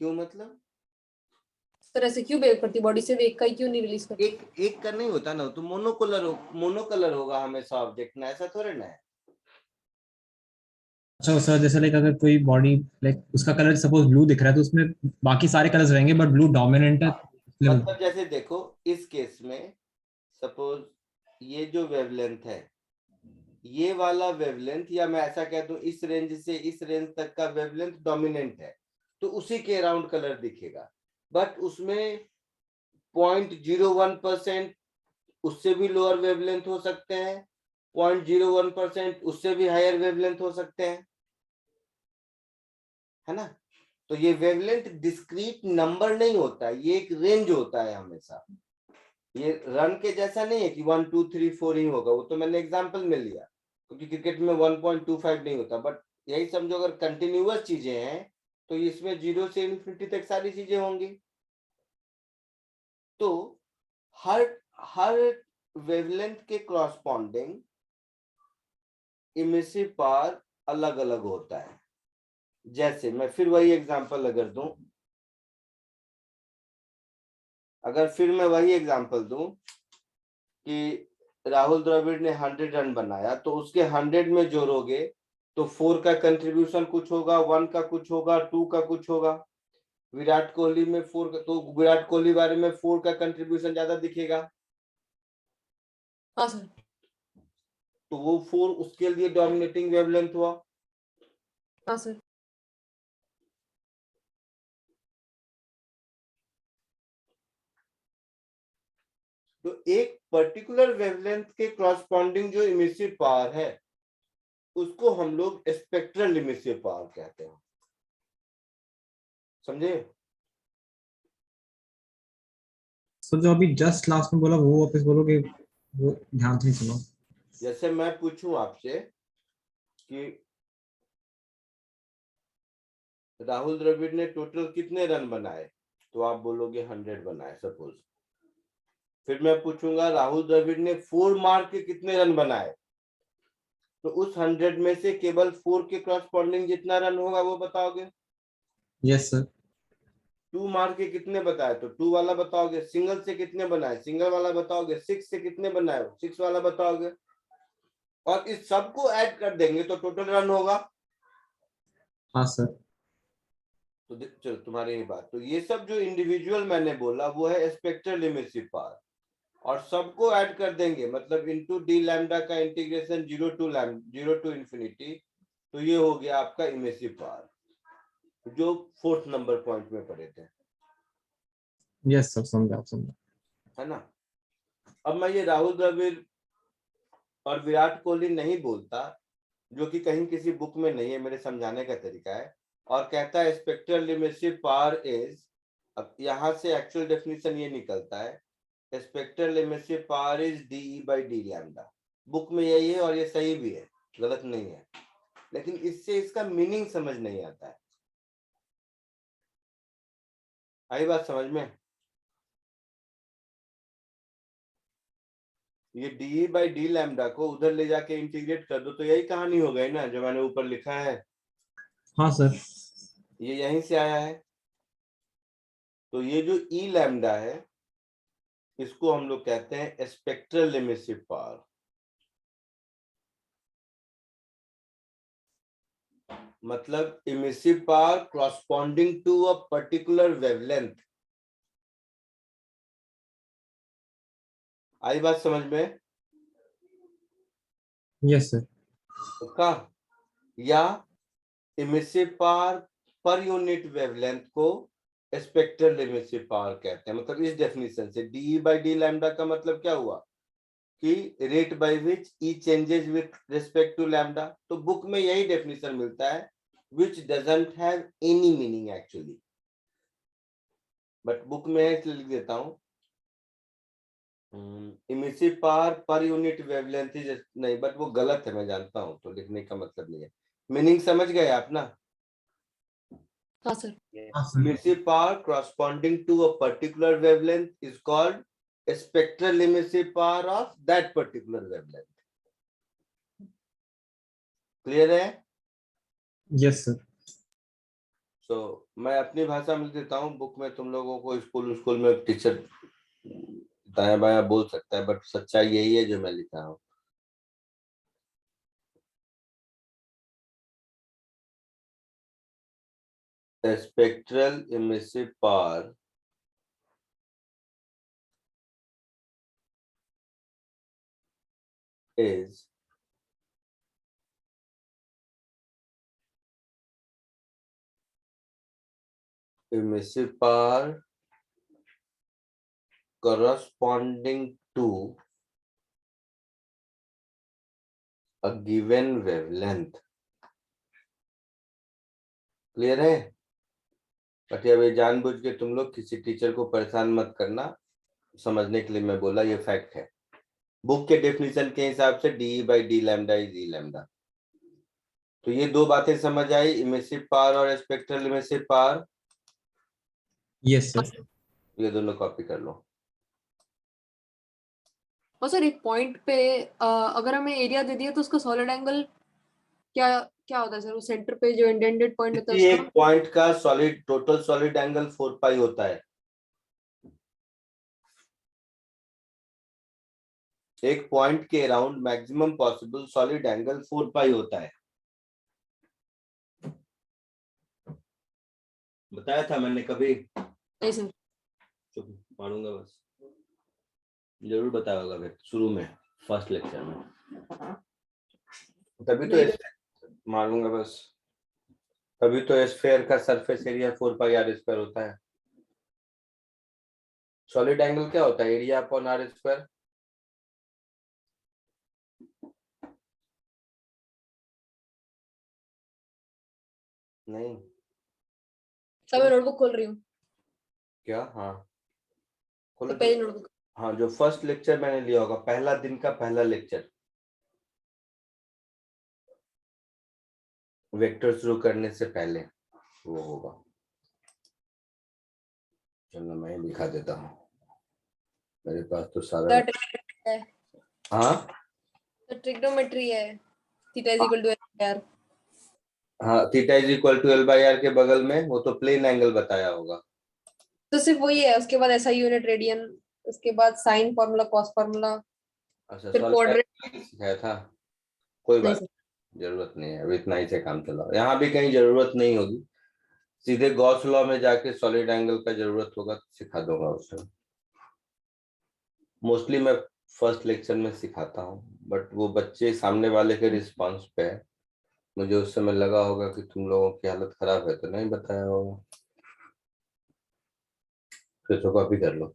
Speaker 1: क्यों मतलब?
Speaker 2: सर ऐसे क्यों बिहेव करती बॉडी से? एक का ही क्यों नहीं रिलीज करती?
Speaker 1: एक का नहीं होता ना, तो मोनोकलर होगा हमेशा ऑब्जेक्ट ना, ऐसा थोड़े ना है।
Speaker 3: अच्छा सर, जैसे लाइक अगर कोई बॉडी लाइक उसका कलर सपोज ब्लू दिख रहा है तो उसमें बाकी सारे कलर्स रहेंगे बट ब्लू डोमिनेंट है,
Speaker 1: हाँ,
Speaker 3: इसलिए
Speaker 1: मतलब जैसे देखो इस केस में सपोज ये जो वेवलेंथ है, ये वाला वेवलेंथ, या मैं ऐसा कह दूं इस रेंज से इस रेंज तक का वेवलेंथ डोमिनेंट है, तो उसी के अराउंड कलर दिखेगा। बट उसमें 0.01% उससे भी लोअर वेवलेंथ हो सकते हैं, 0.01% उससे भी हायर वेवलेंथ हो सकते हैं, है ना। तो ये वेवलेंथ डिस्क्रीट नंबर नहीं होता है, ये एक रेंज होता है हमेशा। ये रन के जैसा नहीं है कि 1 2 3 4 ही होगा, वो तो मैंने एग्जांपल में लिया, क्योंकि क्रिकेट में 1.25 नहीं होता। बट यही समझो अगर कंटिन्यूअस चीजें हैं तो इसमें 0 से इन्फिनिटी तक सारी चीजें होंगी। तो हर हर वेवलेंथ के क्रॉसपॉन्डिंग इमिसिव पावर अलग अलग होता है। जैसे मैं फिर वही एग्जांपल अगर दूं, कि राहुल द्रविड़ ने 100 रन बनाया, तो उसके 100 में जोड़ोगे तो 4 का कंट्रीब्यूशन कुछ होगा, 1 का कुछ होगा, 2 का कुछ होगा। विराट कोहली में 4 का, तो विराट कोहली बारे में 4 का कंट्रीब्यूशन ज्यादा दिखेगा।
Speaker 2: हाँ सर।
Speaker 1: तो वो 4 उसके लिए डोमिनेटिंग वेवलेंथ हुआ।
Speaker 2: हाँ सर।
Speaker 1: तो एक पर्टिकुलर वेवलेंथ के क्रॉसपॉन्डिंग जो इमिसिव पावर है उसको हम लोग स्पेक्ट्रल इमिसिव पावर कहते हैं। समझे?
Speaker 3: सर जो अभी जस्ट लास्ट में बोला वो वापस बोलोगे, वो ध्यान से नहीं सुना।
Speaker 1: जैसे मैं पूछूं आपसे कि राहुल द्रविड़ ने टोटल कितने रन बनाए, तो आप बोलोगे 100 बनाए सपोज। फिर मैं पूछूंगा राहुल द्रविड़ ने 4 मार के कितने रन बनाए, तो उस 100 में से केवल 4 के क्रॉसपॉन्डिंग जितना रन होगा वो बताओगे।
Speaker 3: Yes sir.
Speaker 1: 2 मार के कितने बताए, तो 2 वाला बताओगे। सिंगल से कितने बनाए, सिंगल वाला बताओगे। 6 से कितने बनाए, 6 वाला बताओगे। और इस सबको ऐड कर देंगे तो टोटल रन होगा।
Speaker 3: हाँ सर।
Speaker 1: तो चलो तुम्हारी ये बात, तो ये सब जो इंडिविजुअल मैंने बोला वो है स्पेक्ट्रल इमिसिव पावर, और सबको ऐड कर देंगे मतलब इनटू डी लैम्डा का इंटीग्रेशन 0 टू इंफिनिटी, तो ये हो गया आपका इमिसिव पावर, जो 4th नंबर पॉइंट में पढ़े थे,
Speaker 3: यस सर, समझा समझा।
Speaker 1: है ना। अब मैं ये राहुल द्रविड़ और विराट कोहली नहीं बोलता, जो कि कहीं किसी बुक में नहीं है, मेरे समझाने का तरीका है, और कहता है स्पेक्ट्रल इमिसिव पावर इज, अब यहाँ से एक्चुअल डेफिनेशन ये निकलता है, spectral emissive power is D E by D lambda. Book में यही है और ये सही भी है, गलत नहीं है, लेकिन इससे इसका मीनिंग समझ नहीं आता है। आई बात समझ में? ये डी बाई डी लैम्डा को उधर ले जाके इंटीग्रेट कर दो तो यही कहानी हो गई ना जो मैंने ऊपर लिखा है।
Speaker 3: हाँ सर।
Speaker 1: ये यहीं से आया है। तो ये जो ई लैम्डा है इसको हम लोग कहते हैं स्पेक्ट्रल इमिसिव पावर। मतलब emissive power corresponding to a particular wavelength. आई बात समझ में?
Speaker 3: Yes sir.
Speaker 1: का या इमिसिव पावर पर यूनिट वेवलेंथ को स्पेक्ट्रल इमिसिव पावर कहते हैं। मतलब इस डेफिनेशन से डी बाई डी लैम्डा का मतलब क्या हुआ कि rate by which E changes with respect to lambda. तो बुक में यही डेफिनेशन मिलता है which doesn't have any meaning actually, but book में इसलिए लिख देता हूँ इमिसिव पावर पर यूनिट वेवलेंथ इज, नहीं बट वो गलत है मैं जानता हूँ, तो लिखने का मतलब नहीं है। मीनिंग समझ गए आप ना?
Speaker 2: हाँ sir.
Speaker 1: Emissive power corresponding to a particular wavelength is called spectral emissive power of that particular wavelength. Clear है?
Speaker 3: Yes sir.
Speaker 1: सो मैं अपनी भाषा में देता हूँ, बुक में तुम लोगों को स्कूल में टीचर दाया बाया बोल सकता है, बट सच्चाई यही है जो मैं लिखा हूँ। The spectral emissive power is emissive power corresponding to a given wavelength. Clear है? बट अभी जानबूझ के तुम लोग किसी टीचर को परेशान मत करना, समझने के लिए मैं बोला, ये फैक्ट है। बुक के डेफिनेशन के हिसाब से D by D lambda is E lambda. तो ये दो बातें समझ आई, इमिसिव पावर और spectral emissive power.
Speaker 3: Yes sir.
Speaker 1: ये दोनों कॉपी कर लो।
Speaker 2: और सर एक पॉइंट पे अगर हमें एरिया दे दिया तो उसका सॉलिड एंगल क्या क्या होता है सर? वो सेंटर पे जो इंडेंटेड पॉइंट होता है
Speaker 1: किसी एक
Speaker 2: उसका
Speaker 1: पॉइंट का सॉलिड टोटल सॉलिड एंगल 4 पाई होता है। एक पॉइंट के around maximum possible solid angle 4 पाई होता है। बताया था मैंने कभी?
Speaker 2: नहीं सर।
Speaker 1: चुप मारूंगा बस। जरूर बताया होगा फिर शुरू में, फर्स्ट लेक्चर में। तभी तो मारूंगा बस। तभी तो स्फीयर का surface area 4 pi r square होता है। सॉलिड एंगल क्या होता है? Area upon r square. नहीं
Speaker 2: सर मैं नोटबुक खोल रही हूँ।
Speaker 1: क्या? हाँ खोलो।
Speaker 2: तो पहले नोटबुक।
Speaker 1: हाँ, जो फर्स्ट लेक्चर मैंने लिया होगा, पहला दिन का पहला लेक्चर, वेक्टर शुरू करने से पहले वो होगा। चलो मैं ही दिखा देता हूँ, मेरे पास तो सारा।
Speaker 2: है
Speaker 1: हाँ
Speaker 2: तो ट्रिग्नोमेट्री है, theta is equal to r।
Speaker 1: हाँ, theta is equal to l by r के बगल में वो तो प्लेन एंगल बताया होगा।
Speaker 2: तो सिर्फ वही है, उसके बाद एसआई यूनिट रेडियन, उसके बाद साइन फार्मूला, कॉस फार्मूला,
Speaker 1: अच्छा,
Speaker 2: फिर
Speaker 1: सॉलिड
Speaker 2: क्वाड्रेंट।
Speaker 1: एंगल सिखाया था? कोई
Speaker 2: नहीं
Speaker 1: बात
Speaker 2: सर।
Speaker 1: नहीं, जरूरत नहीं है, अब इतना ही से काम चलाओ। यहाँ भी कहीं जरूरत नहीं होगी, सीधे गॉस लॉ में जाके सॉलिड एंगल का जरूरत होगा तो सिखा दूंगा उसमें। मोस्टली मैं फर्स्ट लेक्चर में सिखाता हूँ, बट वो बच्चे सामने वाले के रिस्पांस पे है। मुझे उस समय लगा होगा कि तुम लोगों की हालत खराब है तो नहीं बताया होगा, फिर तो कॉपी कर लो।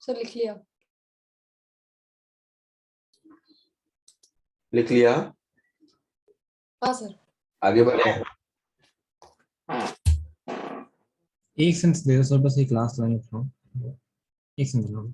Speaker 2: सर लिख लिया।
Speaker 1: लिख लिया?
Speaker 2: हाँ सर।
Speaker 1: आगे बढ़े।
Speaker 3: एक सेंस दे दो सर, बस एक लास्ट लाइन लिखो, एक सेंस दो।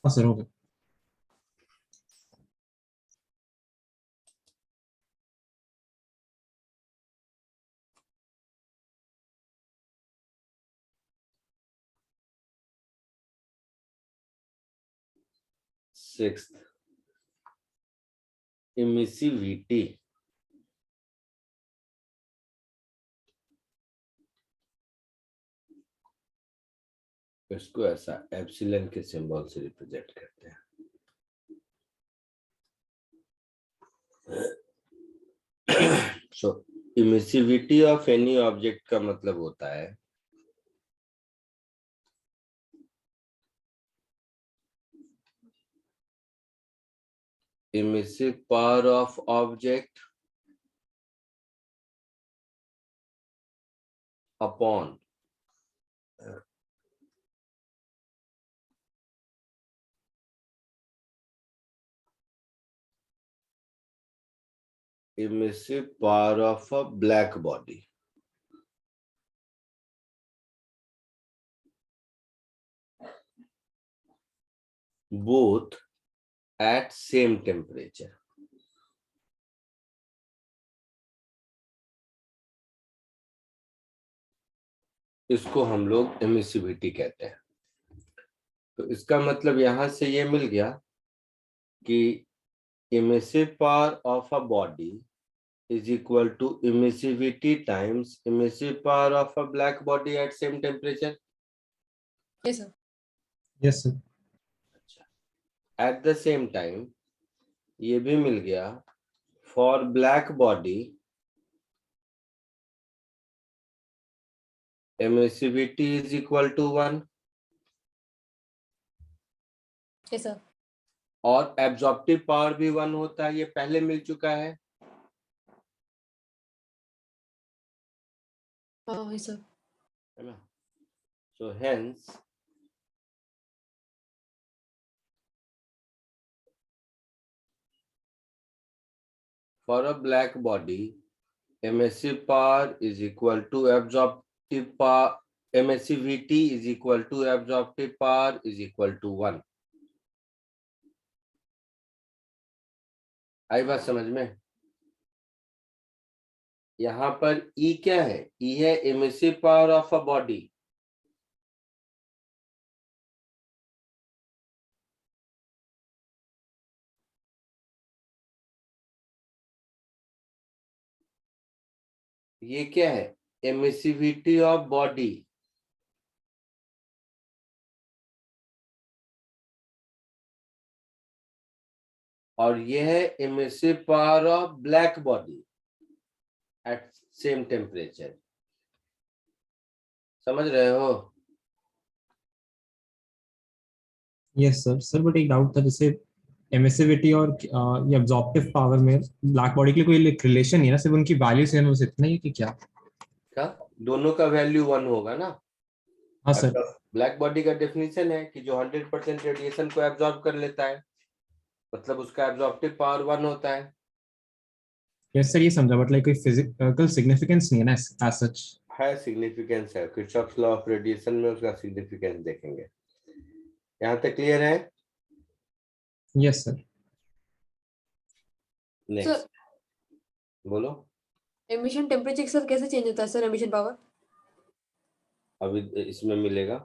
Speaker 3: हाँ सर, हो गया।
Speaker 1: Sixth, emissivity. इसको ऐसा एप्सिलॉन के सिंबल से रिप्रेजेंट करते हैं। सो इमिसिविटी ऑफ एनी ऑब्जेक्ट का मतलब होता है emissive power of object upon emissive power of a black body. Both at same temperature. इसको हम लोग एमिसिविटी कहते हैं। तो इसका मतलब यहां से ये मिल गया कि emissive power of a body is equal to emissivity times emissive power of a black body at same temperature.
Speaker 2: Yes sir.
Speaker 3: Yes sir.
Speaker 1: At the same time ये भी मिल गया for black body emissivity is equal to 1
Speaker 2: yes sir.
Speaker 1: और absorptive power भी 1 होता है, ये पहले मिल चुका है।
Speaker 2: हाँ यस सर।
Speaker 1: है ना? So hence for a black body emissive power is equal to absorptive power, emissivity is equal to absorptive power is equal to 1। आई बात समझ में? यहाँ पर E क्या है? E है emissive power of a body। ये क्या है? Emissivity of body. और ये है emissive power of black body at same temperature. समझ रहे हो?
Speaker 3: Yes sir. सर बट एक डाउट था, जैसे एमिसिविटी और ये एब्जॉर्प्टिव पावर में ब्लैक बॉडी के लिए कोई रिलेशन नहीं है ना, सिर्फ उनकी वैल्यू सेम है, बस इतना ही है कि क्या?
Speaker 1: क्या दोनों का वैल्यू 1 होगा ना?
Speaker 3: हाँ सर।
Speaker 1: ब्लैक बॉडी का डेफिनेशन है कि जो 100% रेडिएशन को एब्जॉर्ब कर लेता है, मतलब उसका एब्जॉर्प्टिव पावर 1 होता है।
Speaker 3: यस सर, ये समझा, बट लाइक कोई फिजिकल सिग्निफिकेंस नहीं है ना एज सच।
Speaker 1: है, सिग्निफिकेंस है। किरचॉफ्स लॉ ऑफ रेडिएशन में उसका सिग्निफिकेंस देखेंगे। यहाँ तक क्लियर है?
Speaker 3: Yes sir.
Speaker 1: नेक्स्ट बोलो।
Speaker 2: एमिशन टेम्परेचर सर कैसे चेंज होता है सर एमिशन पावर?
Speaker 1: अभी इसमें मिलेगा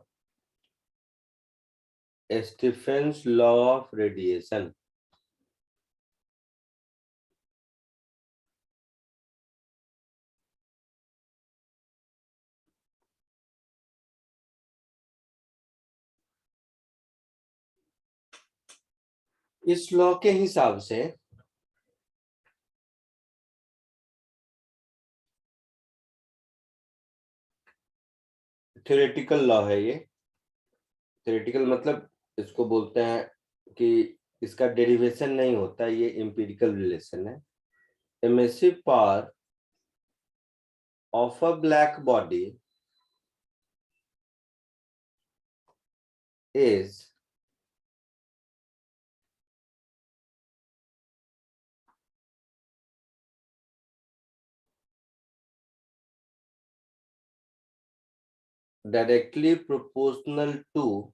Speaker 1: स्टीफेंस लॉ ऑफ रेडिएशन। इस लॉ के हिसाब से थ्योरेटिकल लॉ है ये। थ्योरेटिकल मतलब इसको बोलते हैं कि इसका डेरिवेशन नहीं होता, ये एम्पिरिकल रिलेशन है। Emissive power of a black body is directly proportional to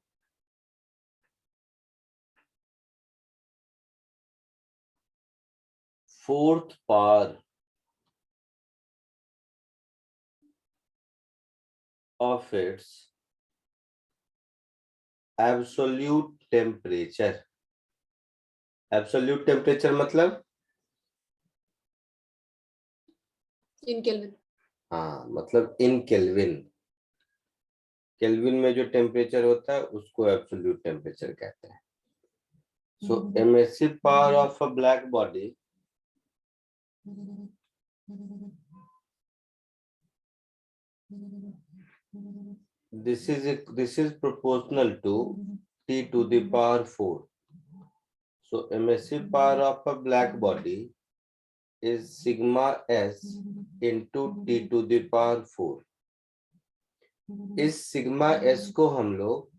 Speaker 1: fourth power of its absolute temperature। Absolute temperature मतलब
Speaker 2: इन केल्विन।
Speaker 1: हाँ, मतलब इन केल्विन। केल्विन में जो टेम्परेचर होता है उसको एब्सोल्यूट टेम्परेचर कहते हैं। So emissive power of a black body this is proportional to T to the power 4. So emissive power of a black body is sigma s into T to the power 4. इस sigma S को हम लोग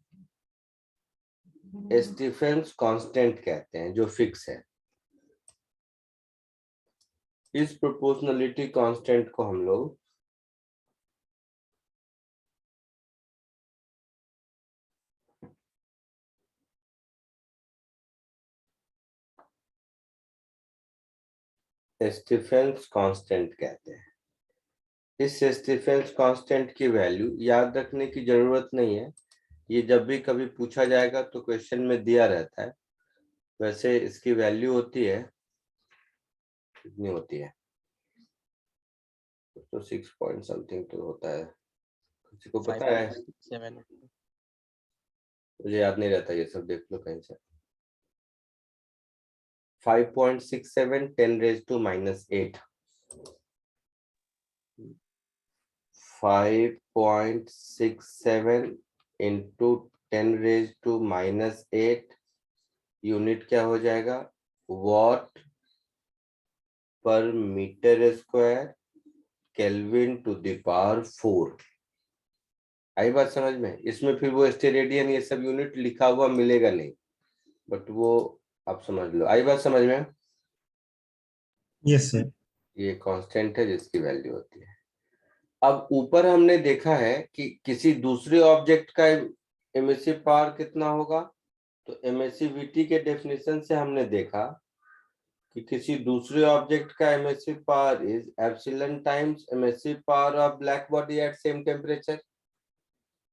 Speaker 1: Stephen's constant कहते हैं, जो fix है। इस proportionality constant को हम लोग स्टीफेंस कांस्टेंट कहते हैं। इस स्टीफेंस कांस्टेंट की वैल्यू याद रखने की जरूरत नहीं है, ये जब भी कभी पूछा जाएगा तो क्वेश्चन में दिया रहता है। वैसे इसकी वैल्यू होती है, कितनी होती है तो 6 पॉइंट समथिंग तो होता है। किसी को पता है?
Speaker 5: 5.67
Speaker 1: मुझे याद नहीं रहता, ये सब देख लो कहीं से। 5.67 10 raised to -8। 5.67 into 10 raised to -8 unit क्या हो जाएगा? Watt per metre square kelvin to the power 4। आई बात समझ में? इसमें फिर वो स्टेरेडियन ये सब यूनिट लिखा हुआ मिलेगा नहीं, बट वो आप समझ लो। आई बात समझ में?
Speaker 3: Yes sir.
Speaker 1: ये कांस्टेंट है जिसकी वैल्यू होती है। अब ऊपर हमने देखा है कि किसी दूसरे ऑब्जेक्ट का एमिसिव पावर कितना होगा, तो एमिसिविटी के डेफिनेशन से हमने देखा कि किसी दूसरे ऑब्जेक्ट का emissive power is epsilon times emissive power of black body at same temperature.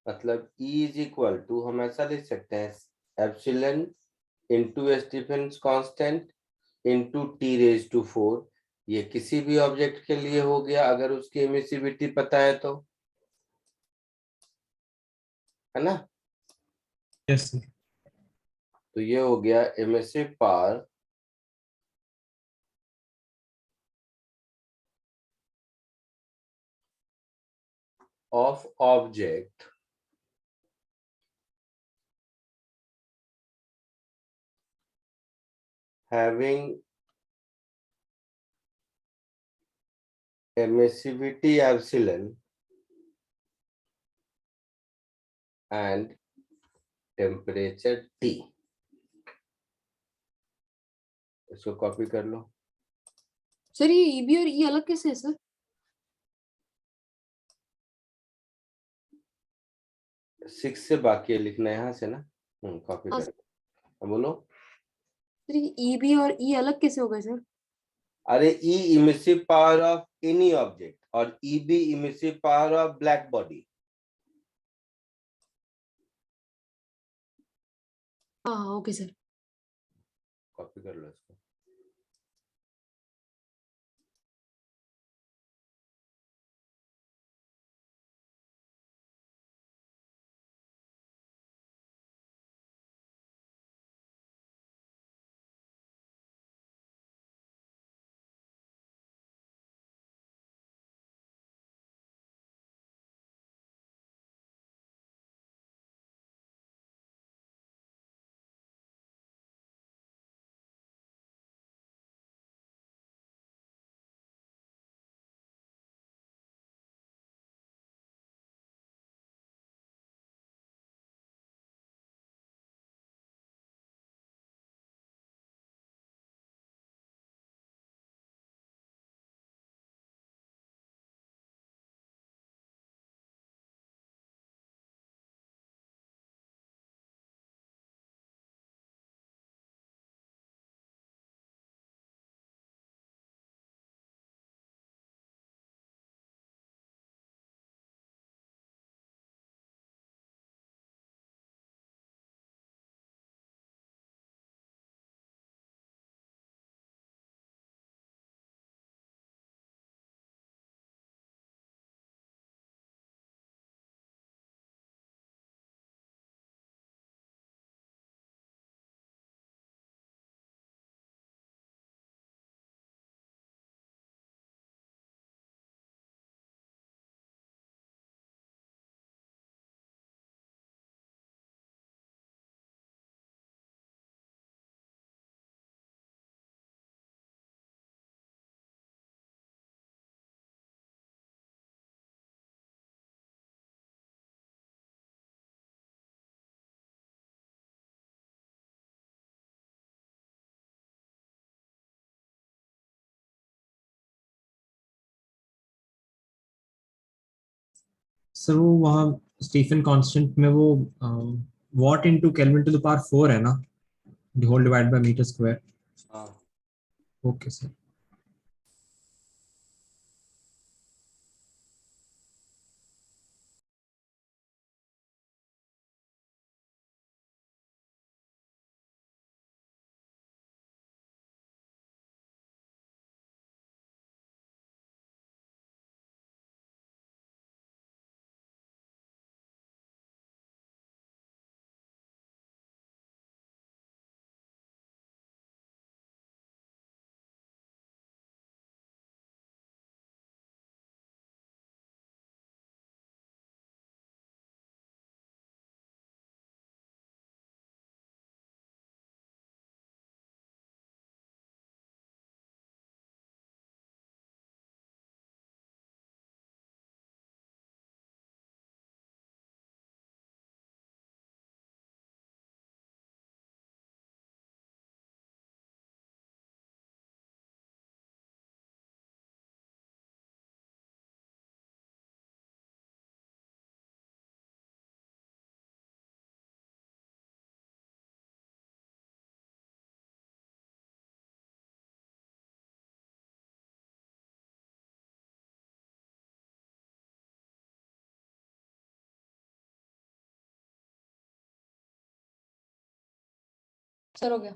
Speaker 1: मतलब E इज इक्वल टू, हम ऐसा लिख सकते हैं, epsilon into Stefan's constant into T raise to 4। ये किसी भी ऑब्जेक्ट के लिए हो गया अगर उसकी एमिसिविटी पता है तो, है ना?
Speaker 3: Yes sir.
Speaker 1: तो ये हो गया emissive power of object having emissivity epsilon and temperature T। इसको कॉपी कर लो।
Speaker 2: सर ये ईबी और ई अलग कैसे है सर?
Speaker 1: सिक्स से बाकी है लिखना है, यहाँ से ना। कॉपी
Speaker 2: हाँ,
Speaker 1: कर। अब बोलो।
Speaker 2: सर ये ईबी और ई अलग कैसे हो गए सर?
Speaker 1: अरे E emissive power of any object और EB emissive power of black body.
Speaker 2: हाँ हाँ ओके सर।
Speaker 1: कॉपी कर लो इसको।
Speaker 3: सर वो वहाँ स्टीफन कांस्टेंट में वो watt into kelvin to the power 4 है ना, whole divide by metre square.
Speaker 1: हाँ
Speaker 3: ओके सर।
Speaker 2: सर हो गया।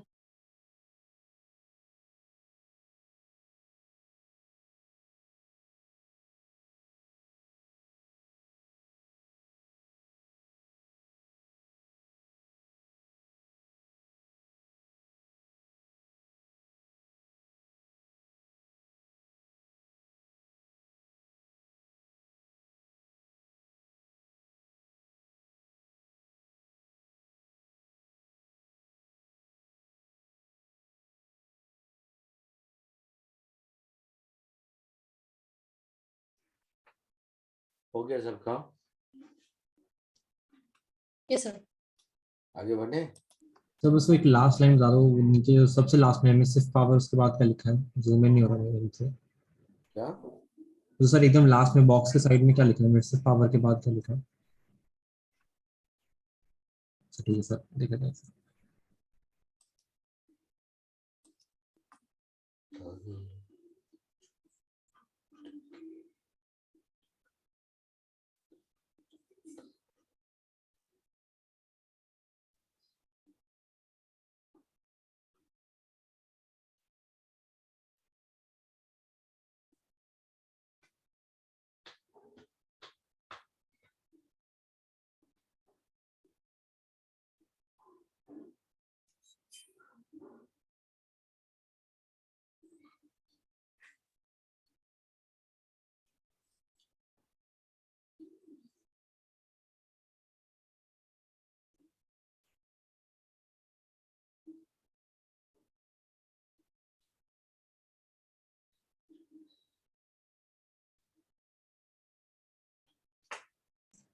Speaker 1: हो गया सबका?
Speaker 2: Yes sir.
Speaker 1: आगे बढ़े?
Speaker 3: सर बस वो एक लास्ट लाइन बता दो, वो नीचे जो सबसे लास्ट में एमिसिव पावर उसके बाद क्या लिखा है, जूम इन नहीं हो रहा मेरे नीचे।
Speaker 1: क्या?
Speaker 3: तो सर एकदम लास्ट में बॉक्स के साइड में क्या लिखा है, एमिसिव पावर के बाद क्या लिखा है? अच्छा ठीक है सर, देखा जाए।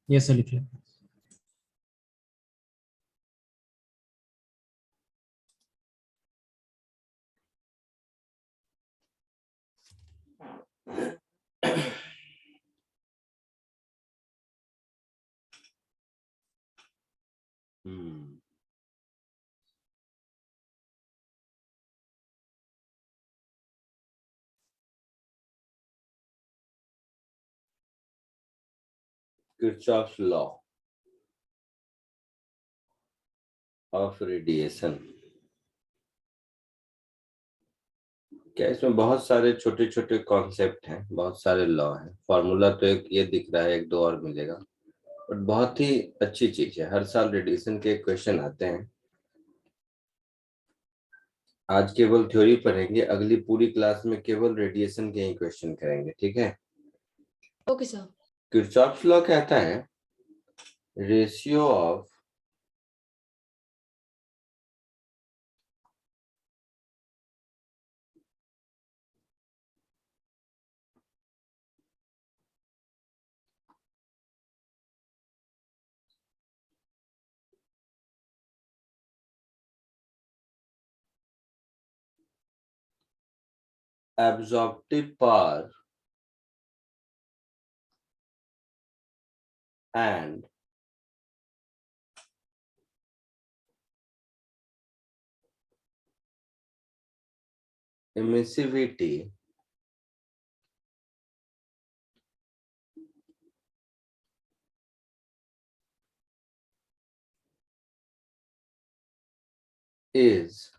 Speaker 3: ये सर लिखिए।
Speaker 1: हम्म किरचॉफ्स लॉ ऑफ रेडिएशन। क्या इसमें बहुत सारे छोटे छोटे कॉन्सेप्ट हैं, बहुत सारे लॉ हैं। फॉर्मूला तो एक ये दिख रहा है, एक दो और मिलेगा, बट बहुत ही अच्छी चीज है। हर साल रेडिएशन के क्वेश्चन आते हैं। आज केवल थ्योरी पढ़ेंगे, अगली पूरी क्लास में केवल रेडिएशन के ही क्वेश्चन करेंगे, ठीक है?
Speaker 2: Okay sir.
Speaker 1: किरचॉफ्स लॉ कहता है ratio of absorptive power and emissivity is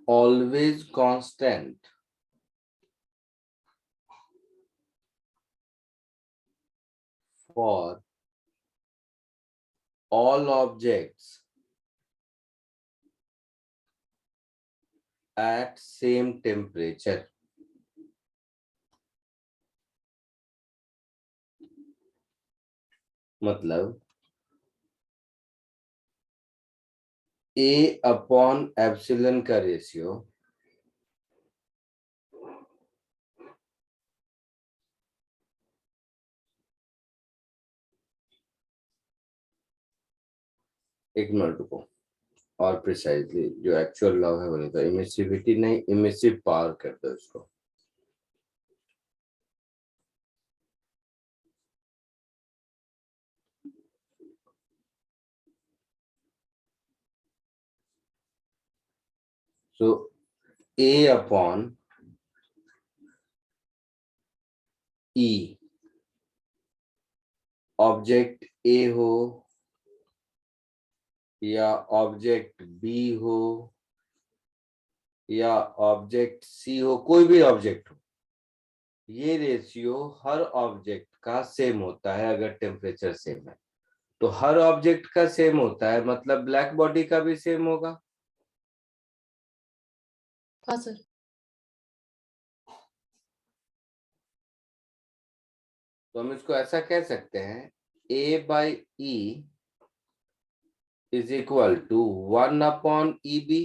Speaker 1: always constant for all objects at same temperature. मतलब A अपॉन एप्सिलन का रेशियो एक मिनट रुको, और प्रिसाइजली जो एक्चुअल लॉ है वो नहीं था, इमिसिविटी नहीं, इमिसिव पावर कर दो इसको। सो A upon E, object A हो या ऑब्जेक्ट B हो या ऑब्जेक्ट C हो, कोई भी ऑब्जेक्ट हो, ये रेशियो हर ऑब्जेक्ट का सेम होता है अगर टेम्परेचर सेम है। तो हर ऑब्जेक्ट का सेम होता है मतलब ब्लैक बॉडी का भी सेम होगा।
Speaker 2: हाँ सर।
Speaker 1: तो हम इसको ऐसा कह सकते हैं A/E is equal to 1/EB।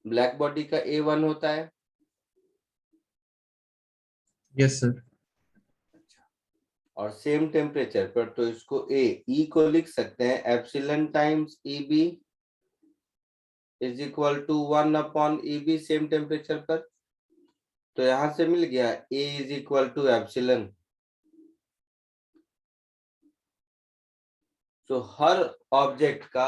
Speaker 1: Black body का A1 होता है।
Speaker 3: Yes sir.
Speaker 1: और सेम टेम्परेचर पर तो इसको E को लिख सकते हैं epsilon times EB is equal to 1/EB same temperature पर। तो यहां से मिल गया A is equal to epsilon. तो हर ऑब्जेक्ट का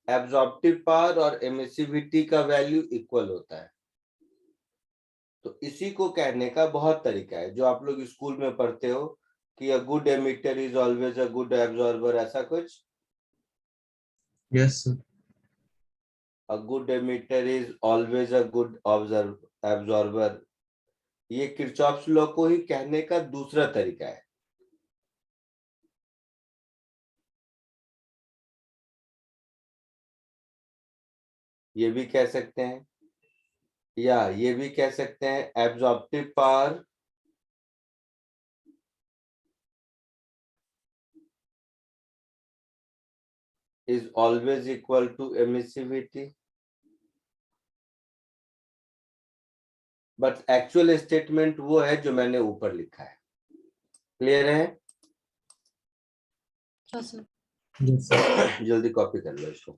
Speaker 1: एब्जॉर्प्टिव पावर और एमिसिविटी का वैल्यू इक्वल होता है। तो इसी को कहने का बहुत तरीका है, जो आप लोग स्कूल में पढ़ते हो कि a good emitter is always a good absorber, ऐसा कुछ।
Speaker 3: Yes sir.
Speaker 1: A good emitter is always a good absorber, ये किरचॉफ्स लॉ को ही कहने का दूसरा तरीका है। ये भी कह सकते हैं या ये भी कह सकते हैं absorptive power is always equal to emissivity, but actual statement वो है जो मैंने ऊपर लिखा है। क्लियर है?
Speaker 2: हाँ सर।
Speaker 3: Yes sir.
Speaker 1: जल्दी कॉपी कर लो इसको।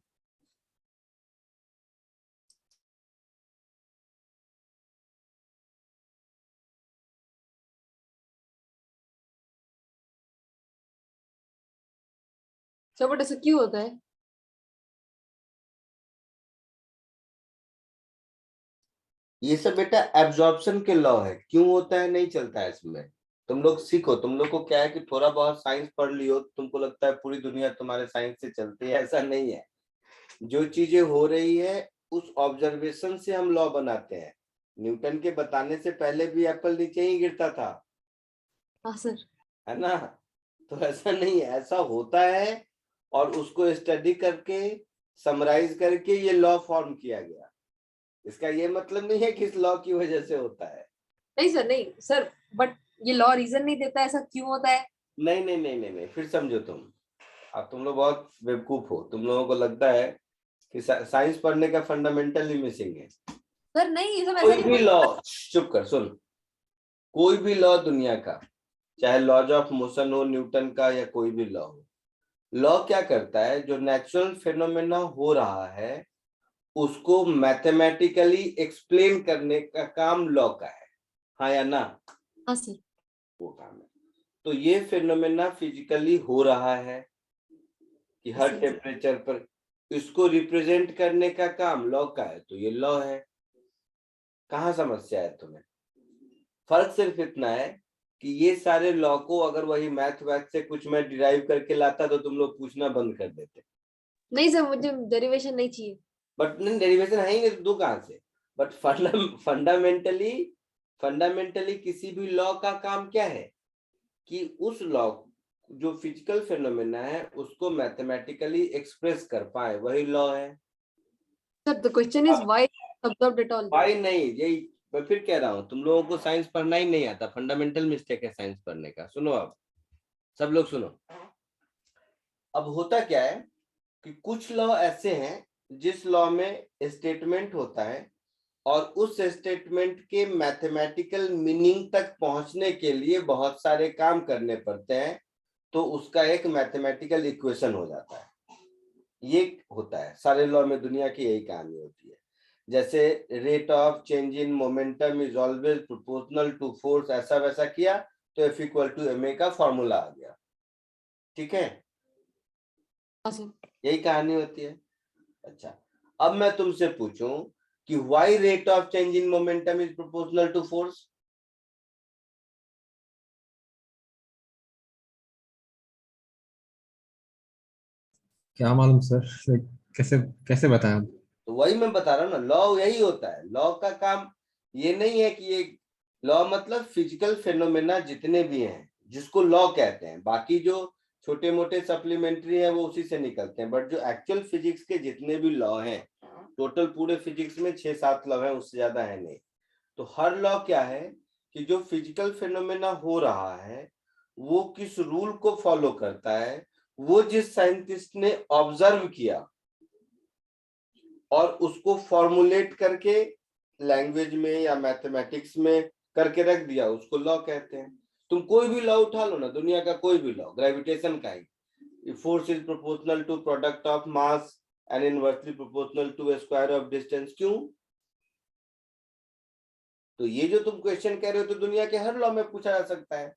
Speaker 2: सर बट ऐसा क्यों होता है?
Speaker 1: ये सब बेटा एब्जॉर्प्शन के लॉ है, क्यों होता है नहीं चलता है इसमें। तुम लोग सीखो, तुम लोग को क्या है कि थोड़ा बहुत साइंस पढ़ लियो, तुमको लगता है पूरी दुनिया तुम्हारे साइंस से चलती है, ऐसा नहीं है। जो चीजें हो रही है उस ऑब्जर्वेशन से हम लॉ बनाते हैं। न्यूटन के बताने से पहले भी एप्पल नीचे ही गिरता था,
Speaker 2: हाँ सर।
Speaker 1: है ना। तो ऐसा नहीं है, ऐसा होता है और उसको स्टडी करके समराइज करके ये लॉ फॉर्म किया गया। इसका ये मतलब नहीं है कि इस लॉ की वजह से होता है।
Speaker 2: नहीं सर, नहीं सर, बट ये लॉ रीजन नहीं देता ऐसा क्यों होता है।
Speaker 1: नहीं नहीं नहीं नहीं नहीं, फिर समझो तुम। अब तुम लोग बहुत बेवकूफ हो, तुम लोगों को लगता है कि साइंस पढ़ने का फंडामेंटल ही मिसिंग है।
Speaker 2: सर नहीं, ये सब ऐसा
Speaker 1: कोई
Speaker 2: नहीं
Speaker 1: भी लॉ, चुप कर सुन, कोई भी लॉ दुनिया का, चाहे लॉज ऑफ मोशन हो न्यूटन का या कोई भी लॉ हो, लॉ क्या करता है, जो नेचुरल फिनोमेना हो रहा है उसको मैथमेटिकली एक्सप्लेन करने का काम लॉ का है। हाँ या ना?
Speaker 2: हाँ सर।
Speaker 1: वो काम है। तो ये फिनोमेना फिजिकली हो रहा है कि हर
Speaker 2: सर।
Speaker 1: टेम्परेचर पर इसको रिप्रेजेंट करने का काम लॉ का है, तो ये लॉ है। कहाँ समस्या है तुम्हें? फर्क सिर्फ इतना है कि ये सारे लॉ को अगर वही मैथ से कुछ मैं डिराइव करके लाता तो तुम लोग पूछना बंद कर देते।
Speaker 2: नहीं सर, मुझे डेरिवेशन नहीं चाहिए।
Speaker 1: बट नहीं, डेरिवेशन है ही नहीं तो दो कहाँ से? बट फंडामेंटली फंडामेंटली किसी भी लॉ का काम क्या है कि उस लॉ जो फिजिकल फिनोमेना है उसको मैथमेटिकली एक्सप्रेस कर पाए, वही लॉ है।
Speaker 2: Sir the question is why observed at all.
Speaker 1: भाई नहीं, यही मैं फिर कह रहा हूँ, तुम लोगों को साइंस पढ़ना ही नहीं आता, फंडामेंटल मिस्टेक है साइंस पढ़ने का। सुनो, अब सब लोग सुनो। अब होता क्या है कि कुछ लॉ ऐसे हैं जिस लॉ में स्टेटमेंट होता है और उस स्टेटमेंट के मैथमेटिकल मीनिंग तक पहुंचने के लिए बहुत सारे काम करने पड़ते हैं, तो उसका एक मैथमेटिकल इक्वेशन हो जाता है। ये होता है सारे लॉ में, दुनिया की यही कहानी होती है। जैसे rate of change in momentum is always proportional to force, ऐसा वैसा किया तो F इक्वल टू ma का फॉर्मूला आ गया। ठीक है,
Speaker 2: हाँ सर।
Speaker 1: यही कहानी होती है। अच्छा, अब मैं तुमसे पूछूं कि why rate of change in momentum is proportional to force?
Speaker 3: क्या मालूम सर, कैसे कैसे बताएं आप?
Speaker 1: तो वही मैं बता रहा हूँ ना, लॉ यही होता है। लॉ का काम ये नहीं है कि ये लॉ मतलब फिजिकल फेनोमेना जितने भी हैं जिसको लॉ कहते हैं, बाकी जो छोटे मोटे सप्लीमेंट्री हैं वो उसी से निकलते हैं, बट जो एक्चुअल फिजिक्स के जितने भी लॉ हैं, टोटल पूरे फिजिक्स में 6-7 लॉ हैं, उससे ज्यादा है नहीं। तो हर लॉ क्या है कि जो फिजिकल फेनोमेना हो रहा है वो किस रूल को फॉलो करता है, वो जिस साइंटिस्ट ने ऑब्जर्व किया और उसको फॉर्मुलेट करके लैंग्वेज में या मैथमेटिक्स में करके रख दिया, उसको लॉ कहते हैं। तुम कोई भी लॉ उठा लो ना, दुनिया का कोई भी लॉ, ग्रेविटेशन का ही, force is proportional to product of mass and inversely proportional to square of distance. क्यों? तो ये जो तुम क्वेश्चन कह रहे हो तो दुनिया के हर लॉ में पूछा जा सकता है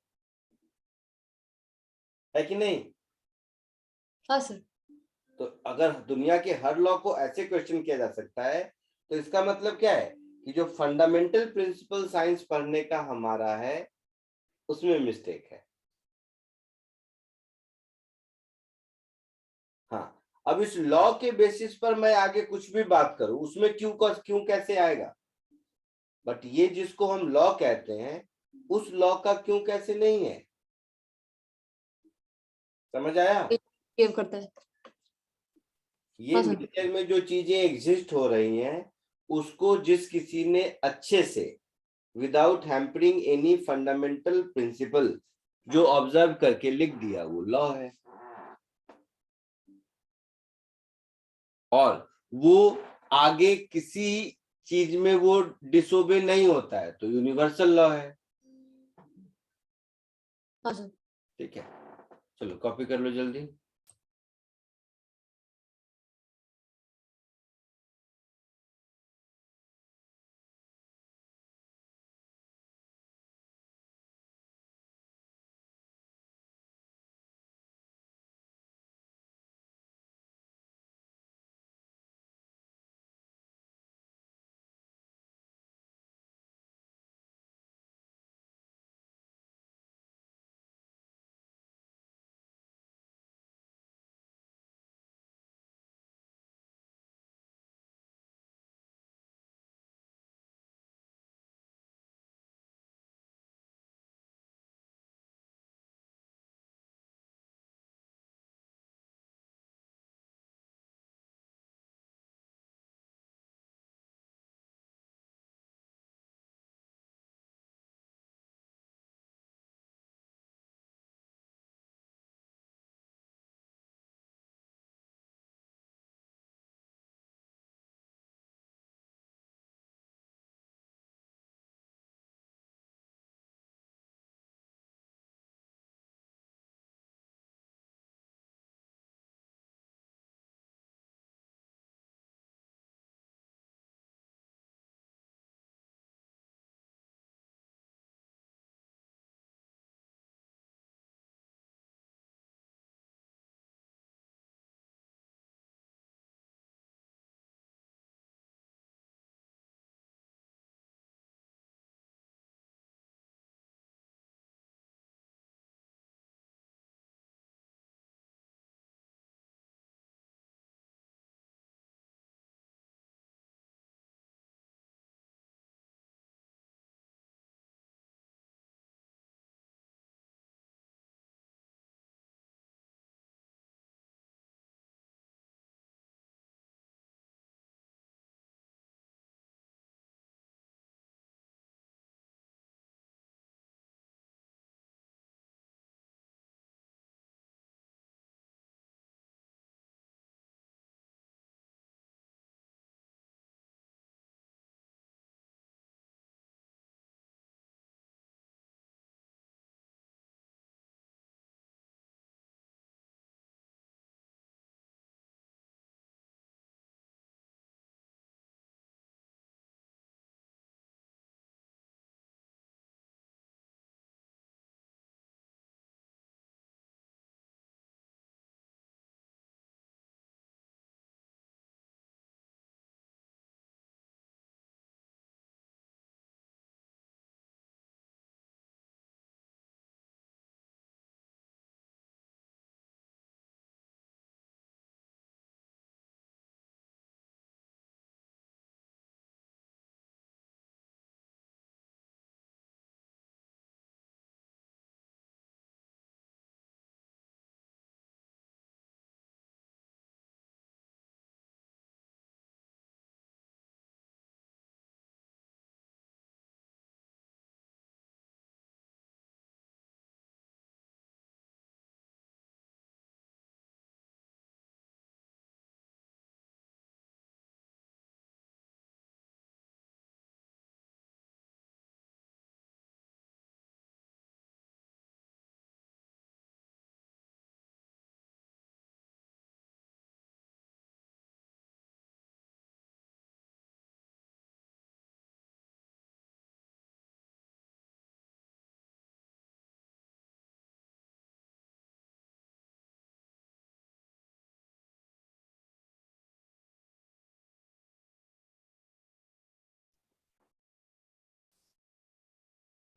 Speaker 1: कि नहीं?
Speaker 2: हाँ सर।
Speaker 1: तो अगर दुनिया के हर लॉ को ऐसे क्वेश्चन किया जा सकता है तो इसका मतलब क्या है कि जो फंडामेंटल प्रिंसिपल साइंस पढ़ने का हमारा है उसमें मिस्टेक है। हाँ, अब इस लॉ के बेसिस पर मैं आगे कुछ भी बात करूं उसमें क्यों कैसे आएगा, बट ये जिसको हम लॉ कहते हैं उस लॉ का क्यों कैसे नहीं है। समझ आया?
Speaker 2: बिहेव करता है।
Speaker 1: ये
Speaker 2: हाँ सर।
Speaker 1: नेचर में जो चीजें एग्जिस्ट हो रही हैं उसको जिस किसी ने अच्छे से without hampering any fundamental principle जो ऑब्जर्व करके लिख दिया वो लॉ है, और वो आगे किसी चीज में वो डिसोबे नहीं होता है, तो यूनिवर्सल लॉ है।
Speaker 2: हाँ सर।
Speaker 1: ठीक है, चलो कॉपी कर लो जल्दी।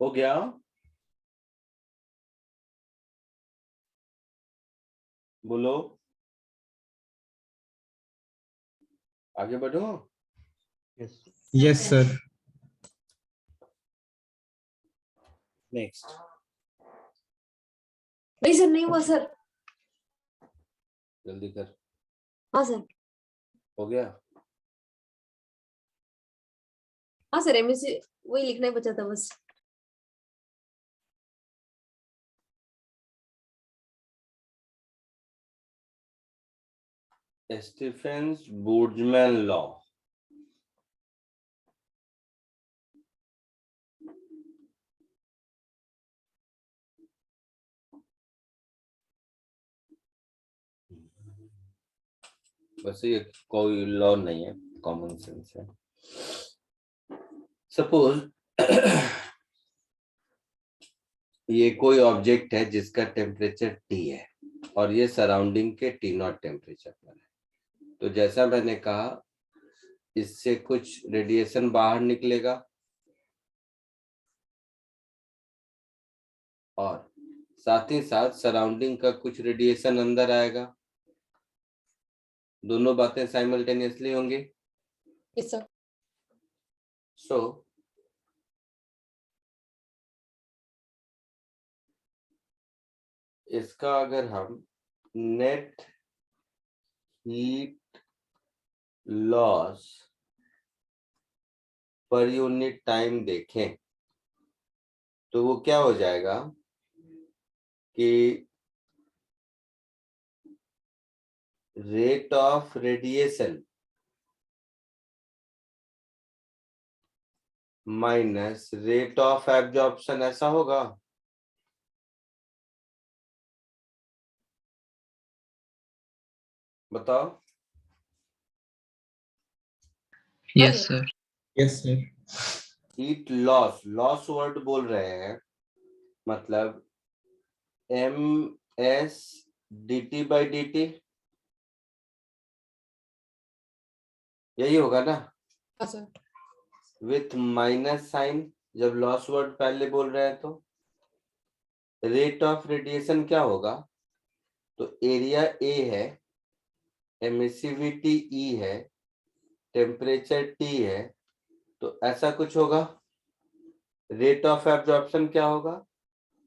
Speaker 1: हो गया? बोलो, आगे बढ़ो।
Speaker 3: Yes, sir.
Speaker 1: नेक्स्ट।
Speaker 2: नहीं सर, नहीं हुआ सर।
Speaker 1: जल्दी कर।
Speaker 2: हाँ सर।
Speaker 1: हो गया?
Speaker 2: हाँ सर, एमएससी वही लिखना ही बचा था बस।
Speaker 1: Stefan's Boltzmann law. वैसे ये कोई लॉ नहीं है, कॉमन सेंस है। सपोज ये कोई ऑब्जेक्ट है जिसका टेम्परेचर T है और ये सराउंडिंग के T0 टेम्परेचर पर है। तो जैसा मैंने कहा, इससे कुछ रेडिएशन बाहर निकलेगा और साथ ही साथ सराउंडिंग का कुछ रेडिएशन अंदर आएगा। दोनों बातें साइमल्टेनियसली होंगी।
Speaker 2: Yes sir.
Speaker 1: सो इसका अगर हम net heat loss per unit time देखें तो वो क्या हो जाएगा कि rate of radiation minus rate of absorption, ऐसा होगा। बताओ।
Speaker 4: Yes sir.
Speaker 3: Yes, sir.
Speaker 1: Heat loss, loss word बोल रहे हैं, मतलब MS dt by dt, यही होगा ना,
Speaker 2: हाँ सर।
Speaker 1: With minus sign. जब लॉस वर्ड पहले बोल रहे हैं तो रेट ऑफ रेडिएशन क्या होगा, तो एरिया A है, एमिसिविटी E है, टेम्परेचर T है, तो ऐसा कुछ होगा। रेट ऑफ एब्जॉर्प्शन क्या होगा,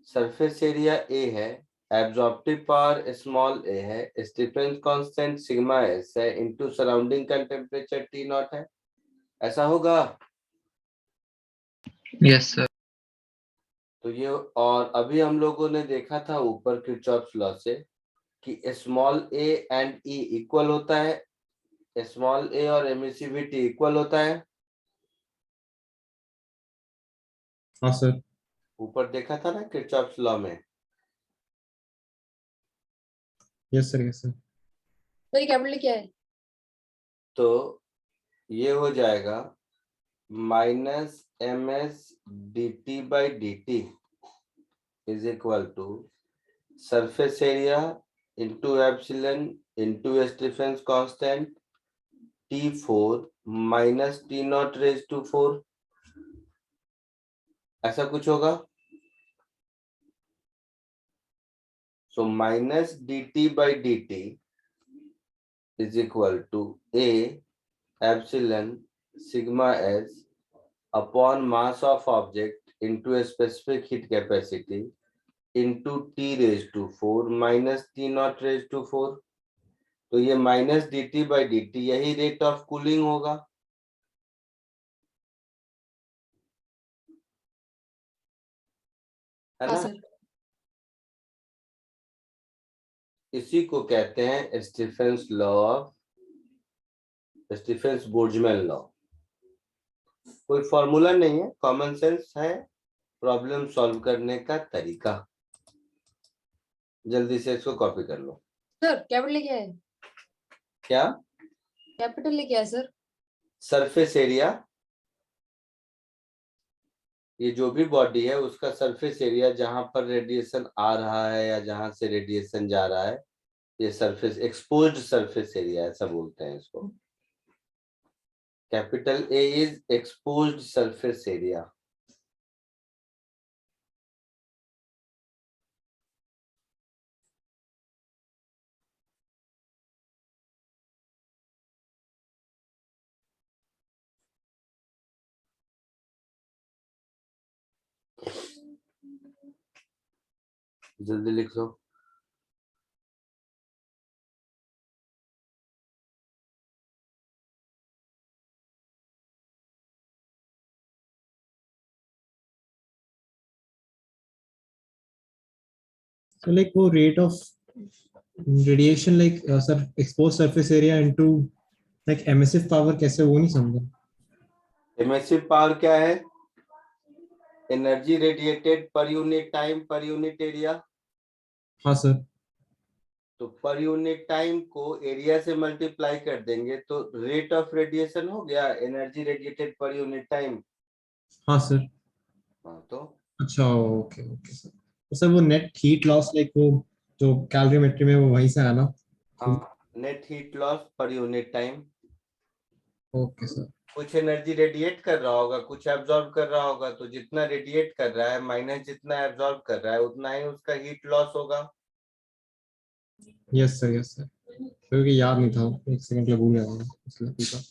Speaker 1: सरफेस एरिया A है, एब्जॉर्प्टिव पावर स्मॉल a है, स्टीफेंस कांस्टेंट सिग्मा s है, इनटू सराउंडिंग का टेम्परेचर T0 है, ऐसा होगा।
Speaker 4: Yes sir.
Speaker 1: तो ये, और अभी हम लोगों ने देखा था ऊपर किरचॉफ्स लॉ से कि small a and E equal होता है, स्मॉल a और एमिसिविटी इक्वल होता है।
Speaker 3: हाँ sir.
Speaker 1: ऊपर देखा था ना किरचॉफ्स लॉ में।
Speaker 3: Yes, sir. Yes, sir.
Speaker 2: तो ये कैपिटल क्या है?
Speaker 1: तो ये हो जाएगा minus MS dt by dt is equal to surface area into epsilon into Stefan's constant T4 minus T0 raise to 4, ऐसा कुछ होगा। So minus dt by dt is equal to A epsilon sigma s upon mass of object into specific heat capacity into T raise to 4 minus T0 raise to 4। तो ये minus dt by dt यही rate of cooling होगा। है
Speaker 2: हाँ
Speaker 1: ना?
Speaker 2: सर।
Speaker 1: इसी को कहते हैं Stefan's law of, Stefan's Boltzmann law. कोई फॉर्मूला नहीं है, कॉमन सेंस है, प्रॉब्लम सॉल्व करने का तरीका। जल्दी से इसको कॉपी कर लो।
Speaker 2: सर कैपिटल क्या है?
Speaker 1: क्या?
Speaker 2: कैपिटल क्या है सर?
Speaker 1: सरफेस एरिया, ये जो भी बॉडी है उसका सरफेस एरिया जहां पर रेडिएशन आ रहा है या जहां से रेडिएशन जा रहा है, ये सरफेस, एक्सपोज्ड सरफेस एरिया ऐसा बोलते हैं इसको। Capital A is exposed surface area. जल्दी लिख लो।
Speaker 3: So like वो rate of radiation like sir exposed surface area into like emissive power कैसे, वो नहीं समझा।
Speaker 1: एमिसिव पावर क्या है? Energy radiated per unit time per unit area.
Speaker 3: हाँ सर।
Speaker 1: तो पर यूनिट टाइम को एरिया से मल्टीप्लाई कर देंगे तो रेट ऑफ रेडिएशन हो गया energy radiated per unit time.
Speaker 3: हाँ सर।
Speaker 1: हाँ तो
Speaker 3: अच्छा ओके ओके सर। तो सर वो नेट हीट लॉस लाइक वो जो कैलोरीमेट्री में वो वहीं से आया ना।
Speaker 1: हाँ, net heat loss per unit time.
Speaker 3: Okay sir.
Speaker 1: कुछ एनर्जी रेडिएट कर रहा होगा, कुछ एब्जॉर्ब कर रहा होगा, तो जितना रेडिएट कर रहा है माइनस जितना एब्जॉर्ब कर रहा है उतना ही उसका हीट लॉस होगा।
Speaker 3: यस सर यस सर, क्योंकि याद नहीं था, एक सेकंड के लिए भूल गया था इसलिए पूछा।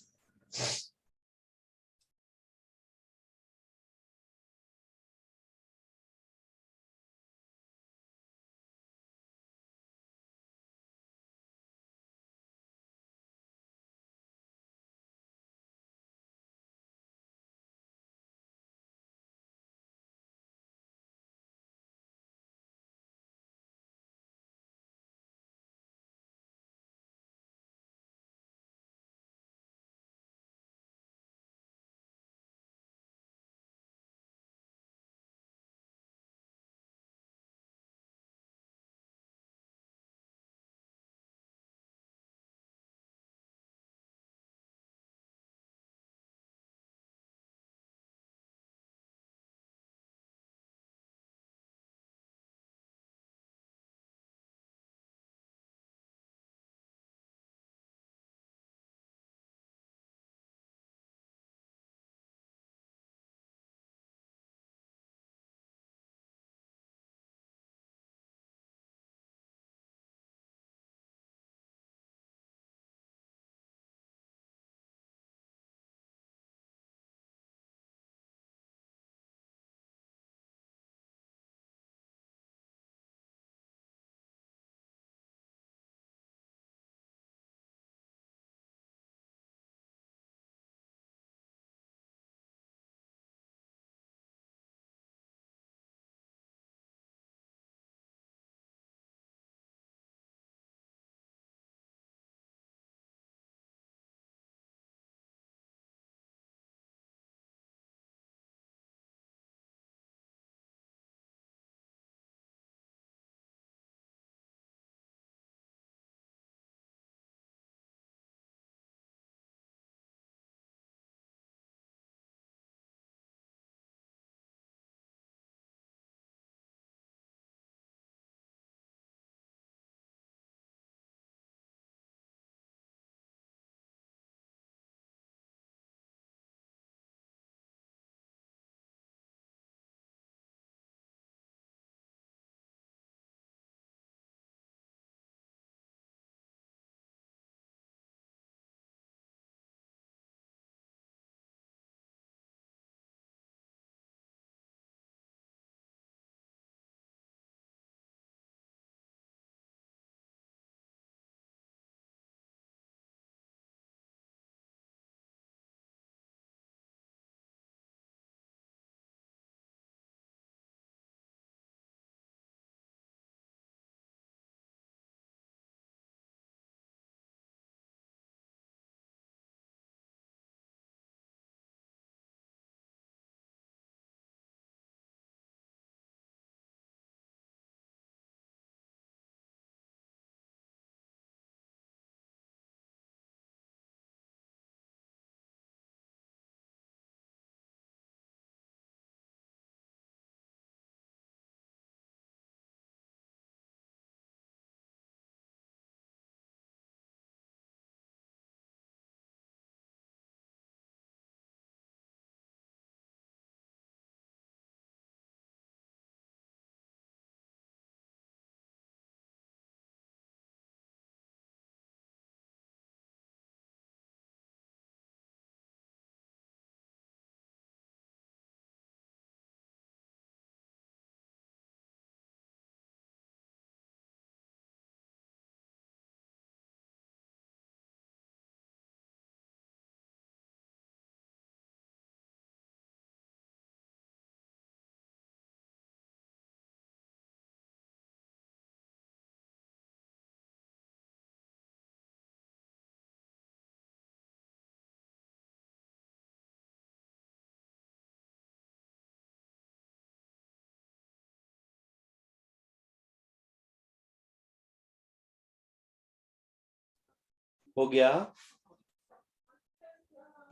Speaker 1: हो गया?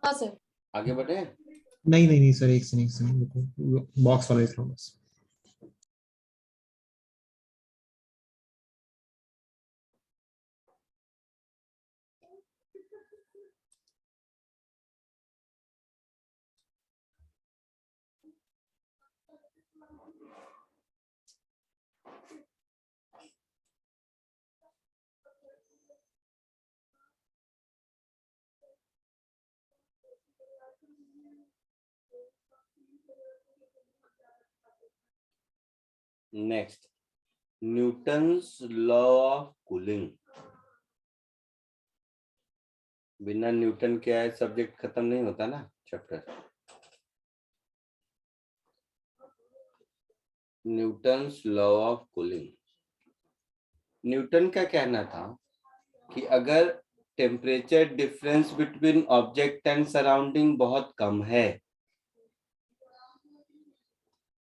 Speaker 2: हाँ सर।
Speaker 1: आगे बढ़े?
Speaker 3: नहीं नहीं नहीं सर, एक से नहीं, बॉक्स वाला लिख रहा हूँ बस।
Speaker 1: Next, Newton's law of cooling. बिना न्यूटन के आए सब्जेक्ट खत्म नहीं होता ना chapter. Newton's law of cooling. Newton का कहना था कि अगर temperature difference between object and surrounding बहुत कम है,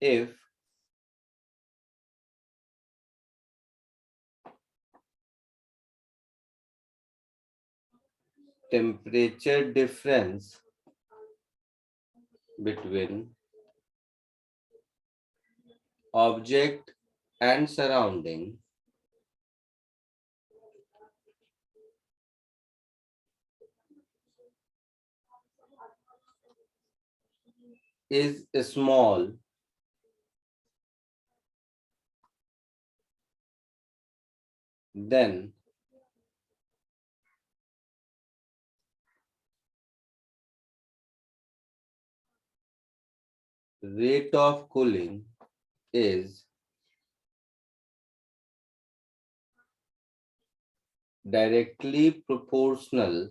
Speaker 1: if temperature difference between object and surrounding is small, then rate of cooling is directly proportional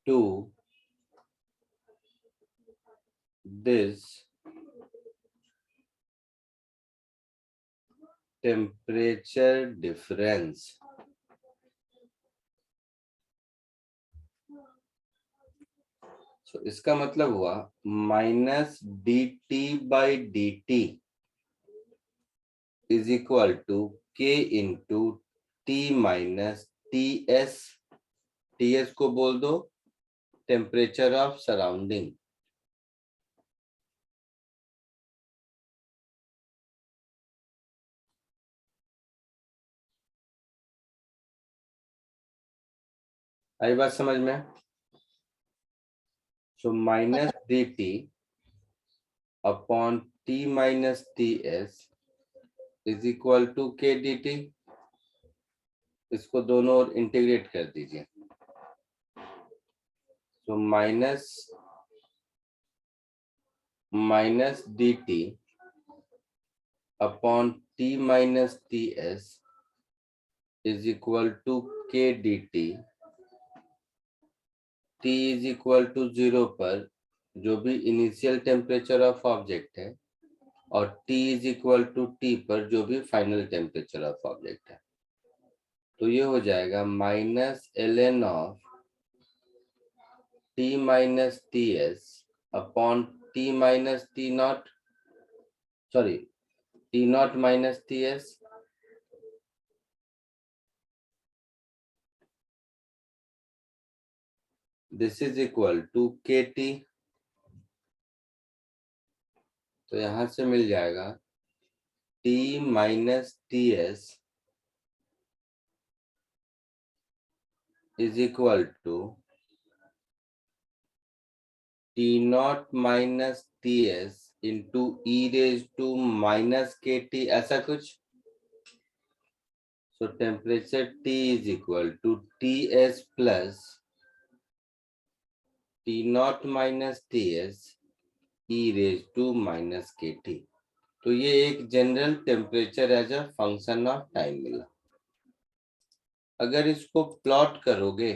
Speaker 1: to this temperature difference. So इसका मतलब हुआ minus dt/dt is equal to k into t minus ts. ts को बोल दो temperature of surrounding. आई बात समझ में? So minus dt upon t minus ts is equal to k dt। इसको दोनों ओर इंटीग्रेट कर दीजिए। So minus dt upon t minus ts is equal to k dt। t is equal to 0 पर जो भी इनिशियल टेम्परेचर ऑफ ऑब्जेक्ट है और t is equal to t पर जो भी फाइनल टेम्परेचर ऑफ ऑब्जेक्ट है। तो ये हो जाएगा minus ln of t minus ts upon t minus t naught, sorry t naught minus ts this is equal to kt। तो यहां से मिल जाएगा t minus ts is equal to t naught minus ts into e raise to minus kt, ऐसा कुछ। So temperature t is equal to ts plus t naught minus ts e raise to minus kt। तो ये एक general temperature as a function of time मिला। अगर इसको plot करोगे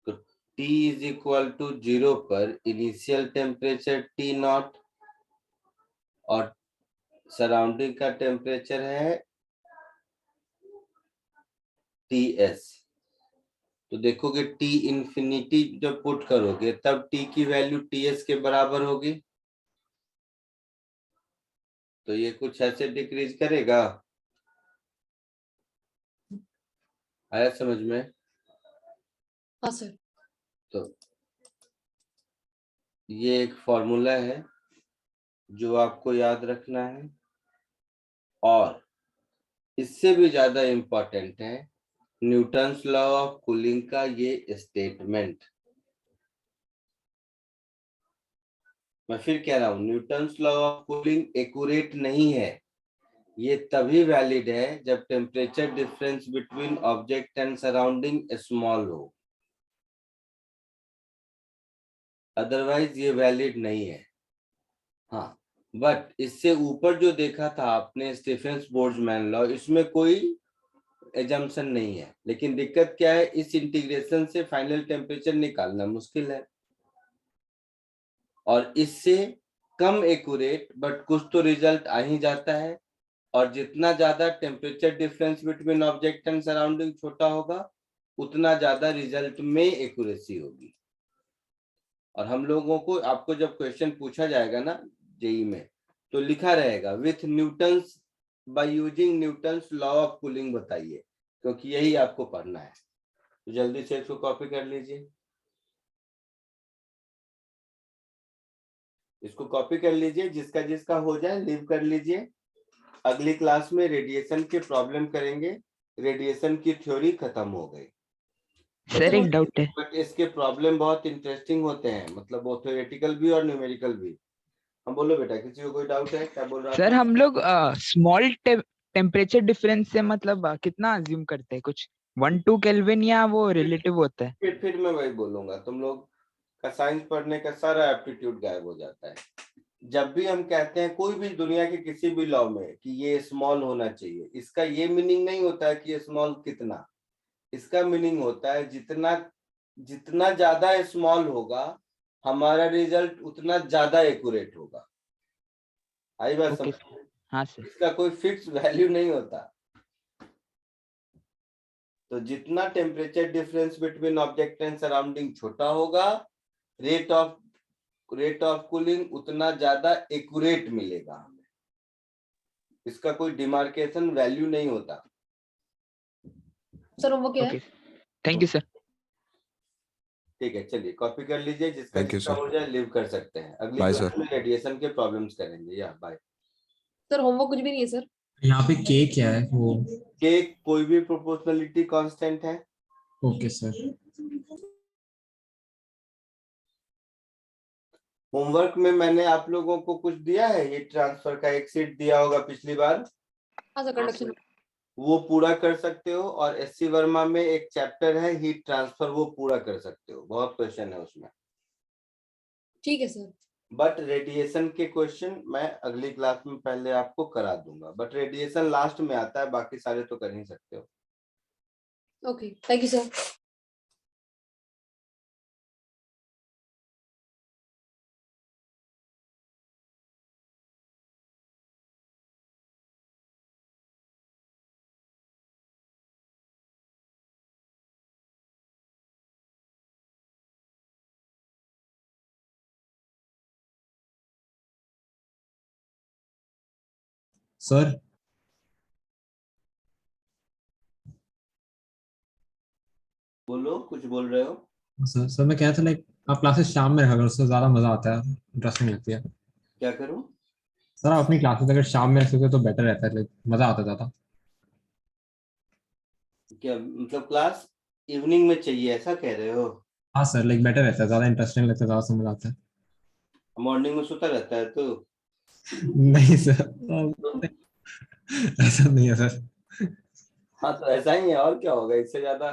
Speaker 1: तो t इज इक्वल टू 0 पर इनिशियल टेम्परेचर t नॉट और सराउंडिंग का टेम्परेचर है Ts। तो देखोगे T इंफिनिटी जब पुट करोगे तब T की वैल्यू Ts के बराबर होगी। तो ये कुछ ऐसे डिक्रीज करेगा। आया समझ में?
Speaker 2: हाँ सर।
Speaker 1: तो ये एक फॉर्मूला है जो आपको याद रखना है, और इससे भी ज्यादा इम्पोर्टेंट है न्यूटन्स लॉ ऑफ कूलिंग का ये स्टेटमेंट। मैं फिर कह रहा हूं, Newton's law of cooling accurate नहीं है। ये तभी वैलिड है जब temperature difference between object and surrounding small हो, अदरवाइज ये वैलिड नहीं है। हाँ, बट इससे ऊपर जो देखा था आपने स्टीफेंस बोल्ट्जमैन लॉ, इसमें कोई एजम्पशन नहीं है। लेकिन दिक्कत क्या है, इस इंटीग्रेशन से फाइनल टेम्परेचर निकालना मुश्किल है, और इससे कम एक्यूरेट बट कुछ तो रिजल्ट आ ही जाता है। और जितना ज्यादा temperature difference between object and surrounding छोटा होगा, उतना ज्यादा रिजल्ट में एक्यूरेसी होगी। और हम लोगों को, आपको जब क्वेश्चन पूछा जाएगा ना जेई में, तो लिखा रहेगा with Newton's, by using Newton's law of cooling बताइए, क्योंकि यही आपको पढ़ना है। तो जल्दी से इसको कॉपी कर लीजिए, इसको कॉपी कर लीजिए, जिसका जिसका हो जाए लीव कर लीजिए। अगली क्लास में रेडिएशन के प्रॉब्लम करेंगे। रेडिएशन की थ्योरी खत्म हो गई
Speaker 5: सर एक डाउट है।
Speaker 1: बट इसके प्रॉब्लम बहुत इंटरेस्टिंग होते हैं, मतलब वो थ्योरेटिकल भी और न्यूमेरिकल भी। हम बोलो बेटा, किसी को कोई डाउट है? क्या बोल रहा
Speaker 5: सर हम लोग स्मॉल टेम्परेचर डिफरेंस से मतलब कितना अज्यूम करते हैं, कुछ 1-2 केल्विन या वो रिलेटिव होता है?
Speaker 1: फिर मैं वही बोलूंगा, तुम लोग का साइंस पढ़ने का सारा एप्टीट्यूड गायब हो जाता है। जब भी हम कहते हैं कोई भी दुनिया के किसी भी लॉ में कि ये स्मॉल होना चाहिए, इसका ये मीनिंग नहीं होता है कि ये स्मॉल कितना। इसका मीनिंग होता है जितना जितना ज्यादा स्मॉल होगा हमारा रिजल्ट उतना ज्यादा एक्यूरेट होगा। आई बात
Speaker 5: ओके
Speaker 1: समझ?
Speaker 5: हाँ सर।
Speaker 1: इसका कोई फिक्स वैल्यू नहीं होता। तो जितना temperature difference between object and surrounding छोटा होगा, रेट ऑफ कूलिंग उतना ज्यादा एक्यूरेट मिलेगा हमें। इसका कोई डिमार्केशन वैल्यू नहीं होता।
Speaker 2: सर वो क्या है?
Speaker 5: Okay thank you sir.
Speaker 1: ठीक है, चलिए कॉपी कर लीजिए, जिसका
Speaker 6: Thank you,
Speaker 1: जिसका
Speaker 6: sir.
Speaker 1: हो जाए लीव कर सकते हैं। अगली
Speaker 6: Bye,
Speaker 1: क्लास
Speaker 6: sir.
Speaker 1: में रेडिएशन के प्रॉब्लम्स करेंगे। या बाय।
Speaker 2: सर होमवर्क कुछ भी नहीं है सर?
Speaker 3: यहाँ पे के क्या है वो?
Speaker 1: के कोई भी प्रोपोर्शनलिटी कांस्टेंट है।
Speaker 3: Okay sir.
Speaker 1: होमवर्क में मैंने आप लोगों को कुछ दिया है, हीट ट्रांसफर का एक सीट दिया होगा पिछली बार,
Speaker 2: हाँ सर, कंडक्शन।
Speaker 1: वो पूरा कर सकते हो। और एससी वर्मा में एक चैप्टर है हीट ट्रांसफर, वो पूरा कर सकते हो, बहुत क्वेश्चन है उसमें।
Speaker 2: ठीक है सर।
Speaker 1: बट रेडिएशन के क्वेश्चन मैं अगली क्लास में पहले आपको करा दूंगा, बट रेडिएशन लास्ट में आता है, बाकी सारे तो कर ही सकते हो।
Speaker 2: Okay, thank you sir.
Speaker 3: Sir
Speaker 1: बोलो, कुछ बोल रहे हो?
Speaker 3: सर मैं कह रहा था लाइक आप क्लासेस शाम में रखा करो, उससे ज्यादा मजा आता है, इंटरेस्टिंग लगती है।
Speaker 1: क्या करूं?
Speaker 3: सर आप अपनी क्लासेस अगर शाम में रख सके तो बेटर रहता है, लाइक मजा आता है ज्यादा।
Speaker 1: क्या मतलब क्लास इवनिंग में चाहिए, ऐसा कह रहे हो?
Speaker 3: हाँ सर, लाइक बेटर रहता है, ज्यादा इंटरेस्टिंग लगता है, ज्यादा समझ आता है।
Speaker 1: मॉर्निंग में सोता रहता है तो?
Speaker 3: नहीं सर, ऐसा नहीं है सर।
Speaker 1: हाँ तो ऐसा ही है, और क्या होगा इससे ज्यादा।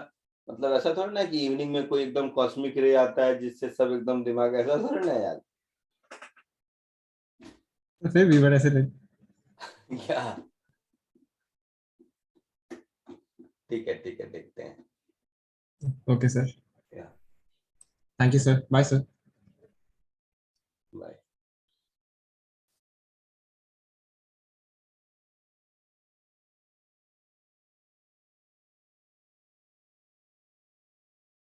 Speaker 1: मतलब ऐसा थोड़ा ना कि इवनिंग में कोई एकदम कॉस्मिक रे आता है जिससे सब एकदम दिमाग, ऐसा थोड़ा ना यार।
Speaker 3: फिर भी बड़े से
Speaker 1: क्या? ठीक है देखते हैं।
Speaker 3: ओके सर,
Speaker 1: या
Speaker 3: thank you sir, bye sir.